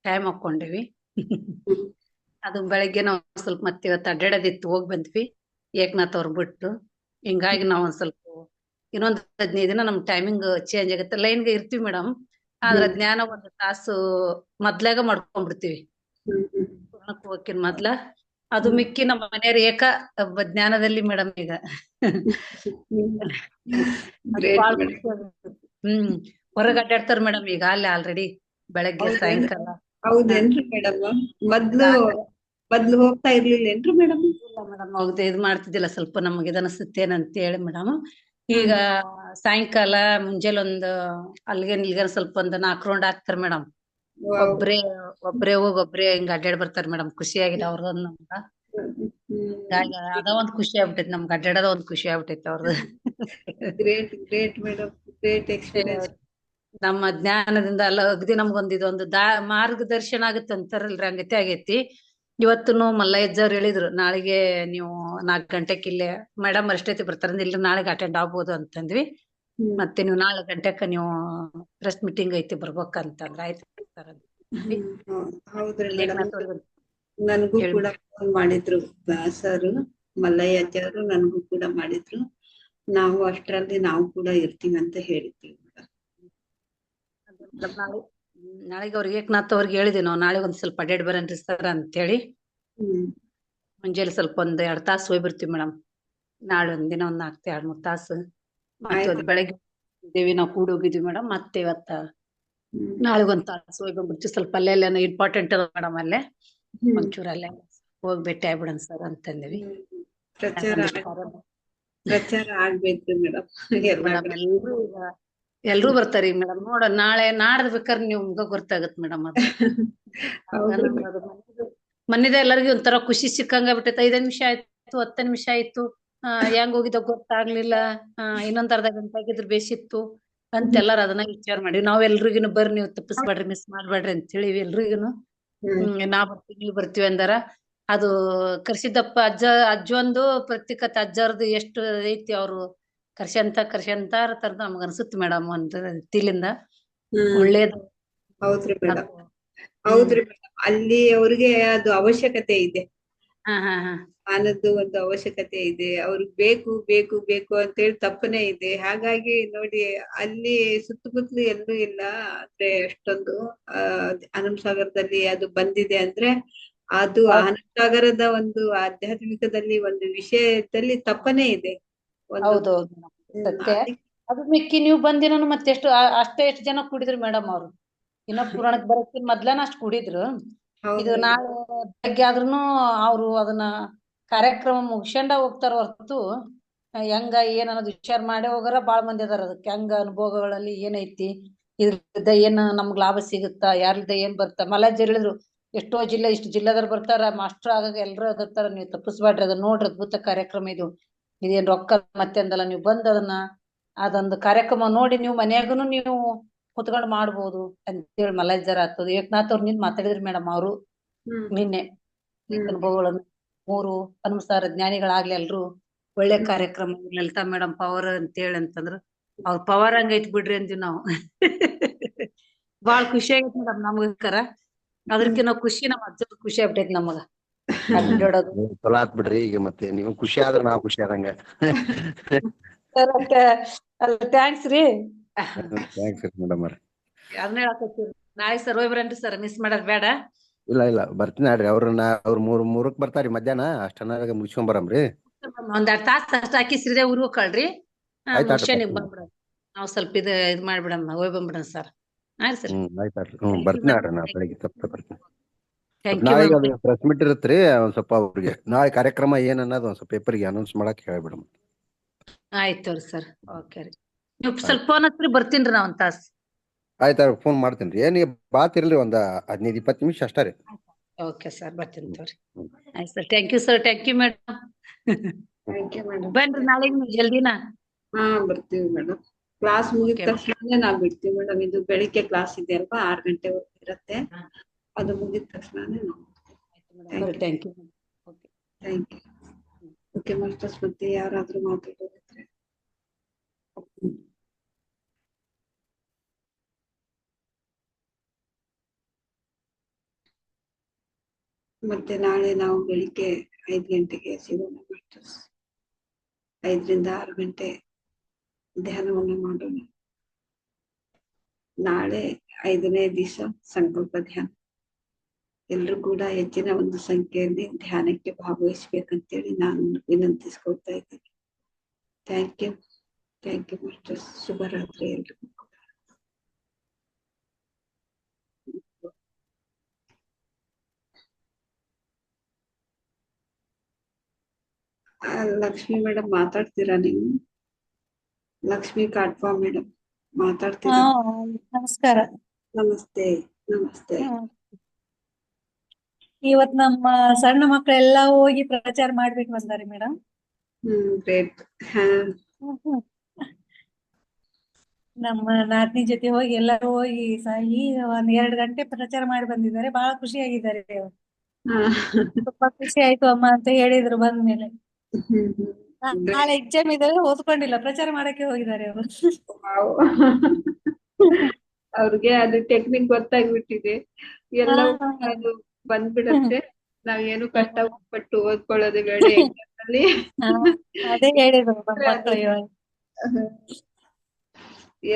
[SPEAKER 3] ಟೈಮ್ ಹಾಕೊಂಡಿವಿ. ಅದು ಬೆಳಗ್ಗೆ ನಾವು ಸ್ವಲ್ಪ ಮತ್ತೆ ಇವತ್ತು ಅಡ್ಡಾಡೋದಿತ್ತು, ಹೋಗಿ ಬಂದ್ವಿ ಏಕನಾಥ್ ಅವ್ರ ಬಿಟ್ಟು. ಹಿಂಗಾಗಿ ನಾವು ಒಂದ್ ಸ್ವಲ್ಪ ಇನ್ನೊಂದು 15 ದಿನ ನಮ್ ಟೈಮಿಂಗ್ ಚೇಂಜ್ ಆಗುತ್ತೆ. ಲೈನ್ಗೆ ಇರ್ತೀವಿ ಮೇಡಮ್, ಆದ್ರೆ ಜ್ಞಾನ 1 ತಾಸು ಮೊದ್ಲಾಗ ಮಾಡ್ಕೊಂಡ್ಬಿಡ್ತೀವಿ ಪೂರ್ಣಕ್ಕೆ ಹೋಗಿನ ಮೊದ್ಲ. ಅದು ಮಿಕ್ಕಿ ನಮ್ಮ ಮನೆಯವ್ರ ಜ್ಞಾನದಲ್ಲಿ ಮೇಡಮ್ ಈಗ. ಹೊರಗೆ ಅಡ್ಡಾಡ್ತಾರ ಮೇಡಮ್ ಈಗ ಅಲ್ಲಿ ಆಲ್ರೆಡಿ ಬೆಳಗ್ಗೆ ಸಾಯಂಕಾಲ.
[SPEAKER 1] ಹೌದೇನ್ರಿ ಮೇಡಮ್? ಮೊದ್ಲು ಹೋಗ್ತಾ ಇರ್ಲಿಲ್ಲೇನ್ರಿ ಮೇಡಮ್?
[SPEAKER 3] ಇಲ್ಲ ಮೇಡಮ್, ಹೋಗದೆ ಇದು ಮಾಡ್ತಿದ್ದಿಲ್ಲ, ಸ್ವಲ್ಪ ನಮ್ಗೆ ಇದು ಅನಿಸುತ್ತೇನಂತ ಹೇಳಿ ಮೇಡಮ್. ಈಗ ಸಾಯಂಕಾಲ ಮುಂಜಾನೆ ಅಲ್ಲಿಗೆ ಇಲ್ಲಿಗೆ ಸ್ವಲ್ಪ 4 ರೌಂಡ್ ಹಾಕ್ತಾರ ಮೇಡಮ್. ಒಬ್ರೇ ಹೋಗಿ ಒಬ್ರೇ ಹಿಂಗ ಅಡ್ಡಾಡ್ ಬರ್ತಾರ ಮೇಡಮ್. ಖುಷಿಯಾಗಿದೆ ಅವ್ರದೊಂದು ನಮ್ಗ. ಅದ ಒಂದ್ ಖುಷಿ ಆಗ್ಬಿಟ್ಟೈತಿ ನಮ್ಗೆ, ಅಡ್ಡಾಡೋದ ಒಂದ್ ಖುಷಿ ಆಗ್ಬಿಟ್ಟೈತಿ ಅವ್ರದ್ದು.
[SPEAKER 1] Great madam, great experience.
[SPEAKER 3] ನಮ್ಮ ಜ್ಞಾನದಿಂದ ಅಲ್ಲ ಅಗದಿ ನಮ್ಗೊಂದು ಇದೊಂದು ಮಾರ್ಗದರ್ಶನ ಆಗುತ್ತೆ ಅಂತಾರಲ್ರಿ, ಹಂಗತೆ ಆಗೈತಿ. ಇವತ್ತುನು ಮಲ್ಲಯ್ಯಜ್ಜ ಅವ್ರು ಹೇಳಿದ್ರು, ನಾಳೆಗೆ ನೀವು 4 ಗಂಟೆಕ್ ಇಲ್ಲೇ ಮೇಡಮ್ ಅಷ್ಟೈತಿ ಬರ್ತಾರ, ಇಲ್ಲ ನಾಳೆಗೆ ಅಟೆಂಡ್ ಆಗ್ಬೋದು ಅಂತಂದ್ವಿ. ಮತ್ತೆ ನೀವು 4 ಗಂಟೆಕ ನೀವು ಪ್ರೆಸ್ ಮೀಟಿಂಗ್ ಐತಿ ಬರ್ಬೇಕಂತಂದ್ರ ಆಯ್ತು.
[SPEAKER 1] ಹೌದ್ರಿ ಮೇಡಮ್, ನನ್ಗೂ ಕೂಡ ಫೋನ್ ಮಾಡಿದ್ರು ಸರ್, ಮಲ್ಲಯ್ಯಜ್ಜ ಅವರು ನನ್ಗೂ ಕೂಡ ಮಾಡಿದ್ರು. ನಾವು ಅಷ್ಟರಲ್ಲಿ ನಾವು ಕೂಡ ಇರ್ತೀವಿ ಅಂತ ಹೇಳಿದ್ವಿ.
[SPEAKER 3] ನಾಳೆಗೆ ಅವ್ರಿಗೆ ಏಕನಾಥ್ ಅವ್ರಿಗೆ ಹೇಳಿದ್ವಿ ನಾವು, ನಾಳೆ ಒಂದ್ ಸ್ವಲ್ಪ ಅಡ್ಡಾಡ್ ಬರನ್ರಿ ಸರ್ ಅಂತೇಳಿ. ಮುಂಜಾನೆ ಸ್ವಲ್ಪ 1-2 ತಾಸು ಹೋಗಿ ಬರ್ತೀವಿ ಮೇಡಮ್. ನಾಳೆ ಒಂದಿನ 2-3 ತಾಸು. ಮತ್ತೆ ಬೆಳಗ್ಗೆ ದೇವಿ ನಾವು ಕೂಡ ಹೋಗಿದ್ವಿ ಮೇಡಮ್. ಮತ್ತೆ ಇವತ್ತ ನಾಳೆ 1 ತಾಸು ಹೋಗಿ ಬಂದ್ಬಿಡ್ತೀವಿ. ಸ್ವಲ್ಪ ಅಲ್ಲೆಲ್ಲ ಇಂಪಾರ್ಟೆಂಟ್ ಅದ ಮೇಡಮ್, ಅಲ್ಲೇ ಒಂಚೂರು ಅಲ್ಲೇ ಹೋಗಿ ಭೇಟಿ ಆಗ್ಬಿಡನ್ ಸರ್ ಅಂತಂದ್ವಿ.
[SPEAKER 1] ಪ್ರಚಾರ
[SPEAKER 3] ನಮಸ್ಕಾರ
[SPEAKER 1] ಪ್ರಚಾರ ಆಗ್ಬೇಕು ಮೇಡಮ್ ಎಲ್ಲ
[SPEAKER 3] ಮೇಡಮ್.
[SPEAKER 1] ಕಡೆ.
[SPEAKER 3] ಎಲ್ರೂ ಬರ್ತಾರಿ ಮೇಡಮ್. ನೋಡ ನಾಳೆ ನಾಡ್ದು ಬೇಕಾದ್ರೆ ನಿಮ್ಗ ಗೊತ್ತಾಗತ್ ಮೇಡಮ್. ಅದು
[SPEAKER 1] ಹೌದು
[SPEAKER 3] ನಮ್ದು ಮನಿದ ಎಲ್ಲರಿಗೂ ಒಂಥರ ಖುಷಿ ಸಿಕ್ಕಂಗ ಬಿಟ್ಟೈತೆ. 5 ನಿಮಿಷ ಆಯ್ತು, 10 ನಿಮಿಷ ಆಯ್ತು, ಹೆಂಗ್ ಹೋಗಿದ್ದ ಗೊತ್ತಾಗ್ಲಿಲ್ಲ, ಇನ್ನೊಂದ್ ಅರ್ಧ ಗಂಟೆ ಆಗಿದ್ರು ಬೇಸಿತ್ತು ಅಂತ ಎಲ್ಲಾರು ಅದನ್ನ ವಿಚಾರ ಮಾಡಿ ನಾವ್ ಎಲ್ರಿಗಿನು ಬರ್ರಿ, ನೀವು ತಪ್ಪಿಸ್ಬೇಡ್ರಿ, ಮಿಸ್ ಮಾಡ್ಬೇಡ್ರಿ ಅಂತ ಹೇಳಿವಿ ಎಲ್ರಿಗಿನು. ನಾ ಬರ್ತೀವಿ ನೀವ್ ಬರ್ತೀವಿ ಅಂದಾರ. ಅದು ಕರ್ಸಿದ್ದಪ್ಪ ಅಜ್ಜೊಂದು ಪ್ರತ್ಯೇಕತೆ ಅಜ್ಜರ್ದು ಎಷ್ಟು ಐತಿ, ಅವ್ರು ಕರ್ಸಂತ ಇರ್ತಾರ ನಮ್ಗ ಅನ್ಸುತ್ತೆ ಮೇಡಮ್. ಒಂದ್ ರೀತಿಲಿಂದ ಒಳ್ಳೇದು.
[SPEAKER 1] ಹೌದ್ರಿ ಮೇಡಮ್, ಹೌದ್ರಿ ಮೇಡಮ್. ಅಲ್ಲಿ ಅವ್ರಿಗೆ ಅದು ಅವಶ್ಯಕತೆ ಇದೆ,
[SPEAKER 3] ಹಾ ಹಾ ಹಾ
[SPEAKER 1] ಜ್ಞಾನದ್ದು ಒಂದು ಅವಶ್ಯಕತೆ ಇದೆ. ಅವ್ರಿಗೆ ಬೇಕು ಬೇಕು ಬೇಕು ಅಂತೇಳಿ ತಪ್ಪನೆ ಇದೆ. ಹಾಗಾಗಿ ನೋಡಿ, ಅಲ್ಲಿ ಸುತ್ತಮುತ್ತಲು ಎಲ್ಲೂ ಇಲ್ಲ ಅಂದ್ರೆ ಅಷ್ಟೊಂದು ಆನಂದ್ ಸಾಗರದಲ್ಲಿ ಅದು ಬಂದಿದೆ ಅಂದ್ರೆ ಅದು ಆನಂದ್ ಸಾಗರದ ಒಂದು ಆಧ್ಯಾತ್ಮಿಕದಲ್ಲಿ ಒಂದು ವಿಷಯದಲ್ಲಿ ತಪ್ಪನೇ ಇದೆ. ಒಂದು
[SPEAKER 3] ಹೌದೌದು ಸತ್ಯ. ಅದು ಮಿಕ್ಕಿ ನೀವು ಬಂದಿನೂ ಮತ್ತೆ ಎಷ್ಟು ಎಷ್ಟು ಜನ ಕೂಡಿದ್ರು ಮೇಡಮ್ ಅವ್ರು. ಇನ್ನ ಪುರಾಣಕ್ ಬರಕ್ಕಿನ್ ಮೊದ್ಲನ ಅಷ್ಟ್ ಕೂಡಿದ್ರು. ಇದು
[SPEAKER 1] ಹೌದ್ರಿ
[SPEAKER 3] ನಾಳೆ ಬೆಳಗ್ಗೆ ಆದ್ರೂನು ಅವ್ರು ಅದನ್ನ ಕಾರ್ಯಕ್ರಮ ಮುಗಿಸ್ಕೊಂಡ ಹೋಗ್ತಾರ ಹೊರತು ಹೆಂಗ ಏನ್ ಅನ್ನೋದು ವಿಚಾರ ಮಾಡಿ ಹೋಗಾರ ಬಾಳ್ ಮಂದಿ ಅದಾರ. ಅದಕ್ಕೆ ಹೆಂಗ ಅನುಭವಗಳಲ್ಲಿ ಏನೈತಿ, ಇದ್ರಿಂದ ಏನ್ ನಮ್ಗ್ ಲಾಭ ಸಿಗುತ್ತಾ, ಯಾರ್ಲಿಂದ ಏನ್ ಬರ್ತಾ. ಮಲಾಜ್ ಹೇಳಿದ್ರು ಎಷ್ಟೋ ಜಿಲ್ಲೆ ಇಷ್ಟು ಜಿಲ್ಲೆದವ್ರು ಬರ್ತಾರ, ಮಾಸ್ಟರ್ ಆಗಾಗ ಎಲ್ರು ಆಗತ್ತಾರ, ನೀವು ತಪ್ಪಿಸ್ಬೇಡ್ರಿ, ಅದನ್ನ ನೋಡ್ರಿ, ಅದ್ಭುತ ಕಾರ್ಯಕ್ರಮ ಇದು, ಇದೇನ್ ರೊಕ್ಕ ಮತ್ತೆ ಅಂದಲ್ಲ, ನೀವು ಬಂದ್ ಅದೊಂದು ಕಾರ್ಯಕ್ರಮ ನೋಡಿ ನೀವು ಮನ್ಯಾಗನು ನೀವು ಕುತ್ಕೊಂಡ್ ಮಾಡ್ಬೋದು ಅಂತೇಳಿ ಮಲಾಜರ್ ಆಗ್ತದೆ. ಏಕನಾಥ್ ಅವ್ರು ನಿನ್ ಮಾತಾಡಿದ್ರಿ ಮೇಡಮ್. ಅವರು ನಿನ್ನೆ ಅನುಭವಗಳನ್ನು 3 ಅನುಸಾರ ಜ್ಞಾನಿಗಳಾಗ್ಲಿ ಎಲ್ರು ಒಳ್ಳೆ ಕಾರ್ಯಕ್ರಮ. ಲಲಿತಾ ಮೇಡಮ್ ಪವರ್ ಅಂತೇಳಿ ಅಂತಂದ್ರು. ಅವ್ರ ಪವರ್ ಹಂಗೈತ್ ಬಿಡ್ರಿ ಅಂದ್ವಿ ನಾವು. ಬಾಳ್ ಖುಷಿ ಆಗೈತ್ ಮೇಡಮ್ ನಮಗರ. ಅದ್ರಕ್ಕಿನ್ನ ಖುಷಿ ನಮ್ಮ ಅಜ್ಜದ್ ಖುಷಿ ಆಗ್ಬಿಟ್ಟೈತಿ ನಮಗ. ಅಡ್ಡಾಡೋದು
[SPEAKER 4] ಚಲೋ ಆತ್ ಬಿಡ್ರಿ. ಈಗ ಮತ್ತೆ ನೀವು ಖುಷಿ ಆದ್ರ ನಾವ್ ಖುಷಿ ಆದಂಗ.
[SPEAKER 3] ಥ್ಯಾಂಕ್ಸ್ ರೀ.
[SPEAKER 4] ಥ್ಯಾಂಕ್ಸ್ ಮೇಡಮ್ ಅವ್ರ.
[SPEAKER 3] ಅದನ್ನ ಹೇಳಕತ್ತೀವಿ. ನಾಳೆ ಸರ್ ಹೋಗಿ ಬರನ್ರಿ ಸರ್, ಮಿಸ್ ಮಾಡೋದ್ ಬೇಡ.
[SPEAKER 4] ಇಲ್ಲ ಬರ್ತೀನಿ ನೋಡ್ರಿ. ಅವ್ರ ಮೂರಕ್ ಬರ್ತಾರಿ ಮಧ್ಯಾಹ್ನ. ಅಷ್ಟನ್ನಾಗ ಮುಗಿಸ್ಕೊಂಡ್ ಬರಮ್ರಿ.
[SPEAKER 3] ಒಂದ್ 2 ತಾಸ್ ಅಷ್ಟ ಹಾಕಿ ಸಿರಿದೇ ಊರ್ ಹೋಗ್ಕಳ್ರಿ. ಮುಗಿಸ್ಕೊಂಡ್ ಬಂದ್ಬಿಡೋಣ. ನಾವ್ ಸ್ವಲ್ಪ ಇದ್ ಮಾಡ್ಬಿಡಣ, ಹೋಗಿ ಬಂದ್ಬಿಡೋಣ ಸರ್. ಆಯ್ತು ಸರ್.
[SPEAKER 4] ಆಯ್ತಾಡ್ರಿ. ಬರ್ತೀನಿ ನೋಡ್ರಿ. ನಾ ಬೆಳಿಗ್ಗೆ ತಪ್ಪದೆ ಬರ್ತೀನಿ.
[SPEAKER 3] ಥ್ಯಾಂಕ್ ಯು
[SPEAKER 4] ನಾಳೆಗೆ ಅದು
[SPEAKER 3] ಮ್ಯಾಮ್.
[SPEAKER 4] Press meet ಇರತ್ರಿ. ಒಂದ್ ಸ್ವಲ್ಪ ಅವ್ರಿಗೆ ನಾಳೆ ಕಾರ್ಯಕ್ರಮ ಏನ್ ಅನ್ನೋದು ಒಂದ್ ಸ್ವಲ್ಪ ಪೇಪರ್ಗೆ ಅನೌನ್ಸ್ ಮಾಡಕ್ ಹೇಳ್ಬಿಡಮ್.
[SPEAKER 3] ಆಯ್ತು ಸರ್. ಓಕೆ ರೀ. ನೀವು ಸ್ವಲ್ಪ ಫೋನ್ ಹಚ್ರಿ, ಬರ್ತೀನ್ರಿ ನಾ ಒಂದ್ ತಾಸ್.
[SPEAKER 4] ಆಯ್ತು ಫೋನ್ ಮಾಡ್ತೀನಿ. ಏನ್ ಬಾತಿರ್ಲಿ, ಒಂದ್ 15-20 ನಿಮಿಷ ಅಷ್ಟೇ ರೀ.
[SPEAKER 3] ಓಕೆ ಸರ್, ಬರ್ತೀನಿ ತೋರಿ. ಆಯ್ತು sir. Thank you sir. Thank you madam. ಬನ್ರಿ ನಾಳೆ ಜಲ್ದಿನ.
[SPEAKER 1] ಬರ್ತೀವಿ ಮೇಡಮ್. ಕ್ಲಾಸ್ ಮುಗಿದ ತಕ್ಷಣ ನಾವ್ ಬಿಡ್ತೀವಿ ಮೇಡಮ್. ಇದು ಬೆಳಿಗ್ಗೆ ಕ್ಲಾಸ್ ಇದೆ ಅಲ್ವಾ, 6 ಗಂಟೆವರೆಗೂ ಇರತ್ತೆ. ಅದು ಮುಗಿದ ತಕ್ಷಣನೇ ನಾವು.
[SPEAKER 3] Thank you.
[SPEAKER 1] Thank you. Okay masters, ಮತ್ತೆ ಯಾರಾದ್ರೂ ಮಾತಾಡೋದಿದ್ರೆ. ಮತ್ತೆ ನಾಳೆ ನಾವು ಬೆಳಿಗ್ಗೆ 5 ಗಂಟೆಗೆ ಸಿಗೋಣ ಮಾಸ್ಟರ್ಸ್. 5 ರಿಂದ 6 ಗಂಟೆ ಧ್ಯಾನವನ್ನು ಮಾಡೋಣ. ನಾಳೆ 5ನೇ ದಿವಸ ಸಂಕಲ್ಪ ಧ್ಯಾನ. ಎಲ್ರು ಕೂಡ ಹೆಚ್ಚಿನ ಒಂದು ಸಂಖ್ಯೆಯಲ್ಲಿ ಧ್ಯಾನಕ್ಕೆ ಭಾಗವಹಿಸ್ಬೇಕಂತೇಳಿ ನಾನು ವಿನಂತಿಸ್ಕೊಳ್ತಾ ಇದ್ದೀನಿ. Thank you masters. ಶುಭರಾತ್ರಿ ಎಲ್ರಿಗೂ. ಲಕ್ಷ್ಮಿ ಮೇಡಮ್ ಮಾತಾಡ್ತೀರಾ ನೀವು? ಲಕ್ಷ್ಮಿ ಕಾಟ್ವಾ ಮೇಡಮ್ ಮಾತಾಡ್ತೀರಾ?
[SPEAKER 5] ನಮಸ್ಕಾರ.
[SPEAKER 1] ನಮಸ್ತೆ.
[SPEAKER 5] ಇವತ್ ನಮ್ಮ ಸಣ್ಣ ಮಕ್ಕಳೆಲ್ಲಾ ಹೋಗಿ ಪ್ರಚಾರ ಮಾಡ್ಬಿಟ್ಟು ಬಂದಾರೆ ಮೇಡಮ್.
[SPEAKER 1] ಗ್ರೇಟ್.
[SPEAKER 5] ನಮ್ಮ ನಾದ್ನಿ ಜೊತೆ ಹೋಗಿ ಎಲ್ಲರೂ ಹೋಗಿ ಈಗ 1-2 ಗಂಟೆ ಪ್ರಚಾರ ಮಾಡಿ ಬಂದಿದ್ದಾರೆ. ಬಹಳ ಖುಷಿಯಾಗಿದ್ದಾರೆ. ತುಂಬಾ ಖುಷಿ ಆಯ್ತು ಅಮ್ಮ ಅಂತ ಹೇಳಿದ್ರು ಬಂದ್ಮೇಲೆ. ನಾಳೆ ಎಕ್ಸಾಮ್ ಇದ್ದಾರೆ, ಓದ್ಕೊಂಡಿಲ್ಲ, ಪ್ರಚಾರ ಮಾಡಕ್ಕೆ ಹೋಗಿದ್ದಾರೆ ಅವರು.
[SPEAKER 1] ಅವ್ರಿಗೆ ಅದು ಟೆಕ್ನಿಕ್ ಗೊತ್ತಾಗ್ಬಿಟ್ಟಿದೆ. ಎಲ್ಲವೂ ಅದು ಬಂದ್ಬಿಡತ್ತೆ. ನಾವೇನು ಕಷ್ಟಪಟ್ಟು ಓದ್ಕೊಳ್ಳೋದು ಬೇಡ ಎಕ್ಸಾಮ್ ಅಲ್ಲಿ.
[SPEAKER 5] ಅದೇ ಹೇಳಿದ್ರು ಮಕ್ಕಳು ಇವಾಗ.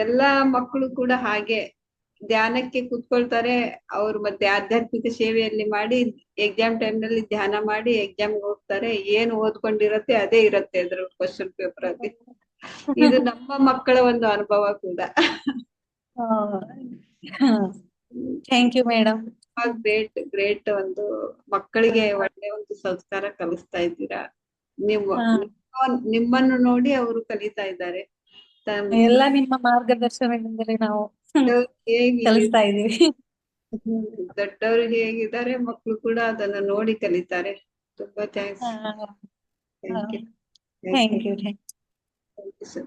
[SPEAKER 1] ಎಲ್ಲಾ ಮಕ್ಕಳು ಕೂಡ ಹಾಗೆ ಧ್ಯಾನಕ್ಕೆ ಕೂತ್ಕೊಳ್ತಾರೆ. ಅವ್ರು ಮತ್ತೆ ಆಧ್ಯಾತ್ಮಿಕ ಸೇವೆಯಲ್ಲಿ ಮಾಡಿ ಎಕ್ಸಾಮ್ ಟೈಮ್ ನಲ್ಲಿ ಧ್ಯಾನ ಮಾಡಿ ಎಕ್ಸಾಮ್ ಹೋಗ್ತಾರೆ. ಏನು ಓದ್ಕೊಂಡಿರತ್ತೆ ಅದೇ ಇರತ್ತೆ ಅದ್ರ ಕ್ವಶನ್ ಪೇಪರ್ ಅಲ್ಲಿ. ಇದು ನಮ್ಮ ಮಕ್ಕಳ ಒಂದು ಅನುಭವ ಕೂಡ.
[SPEAKER 5] Thank you madam.
[SPEAKER 1] ಗ್ರೇಟ್ ಒಂದು ಮಕ್ಕಳಿಗೆ ಒಳ್ಳೆ ಒಂದು ಸಂಸ್ಕಾರ ಕಲಿಸ್ತಾ ಇದ್ದೀರಾ. ನೀವು
[SPEAKER 5] ಹಾ.
[SPEAKER 1] ನಿಮ್ಮನ್ನು ನೋಡಿ ಅವರು ಕಲಿತಾ ಇದ್ದಾರೆ.
[SPEAKER 5] ಎಲ್ಲ ನಿಮ್ಮ ಮಾರ್ಗದರ್ಶನದಿಂದಲೇ ನಾವು
[SPEAKER 1] ಹೇಗೆ
[SPEAKER 5] ಕಲಿಸ್ತಾ ಇದೀವಿ.
[SPEAKER 1] ದೊಡ್ಡವರು ಹೇಗಿದ್ದಾರೆ ಮಕ್ಕಳು ಕೂಡ ಅದನ್ನ ನೋಡಿ ಕಲಿತಾರೆ. ತುಂಬಾ thanks. Thank you.
[SPEAKER 5] Thank you.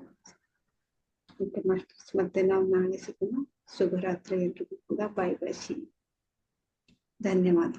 [SPEAKER 1] ಮತ್ತೆ ನಾವು ನಾಳೆ ಸಿಗೋಣ. ಶುಭರಾತ್ರಿ ಎಲ್ರಿಗೂ ಕೂಡ. ಬಾಯ್ ಬಾಯ್. ಧನ್ಯವಾದ.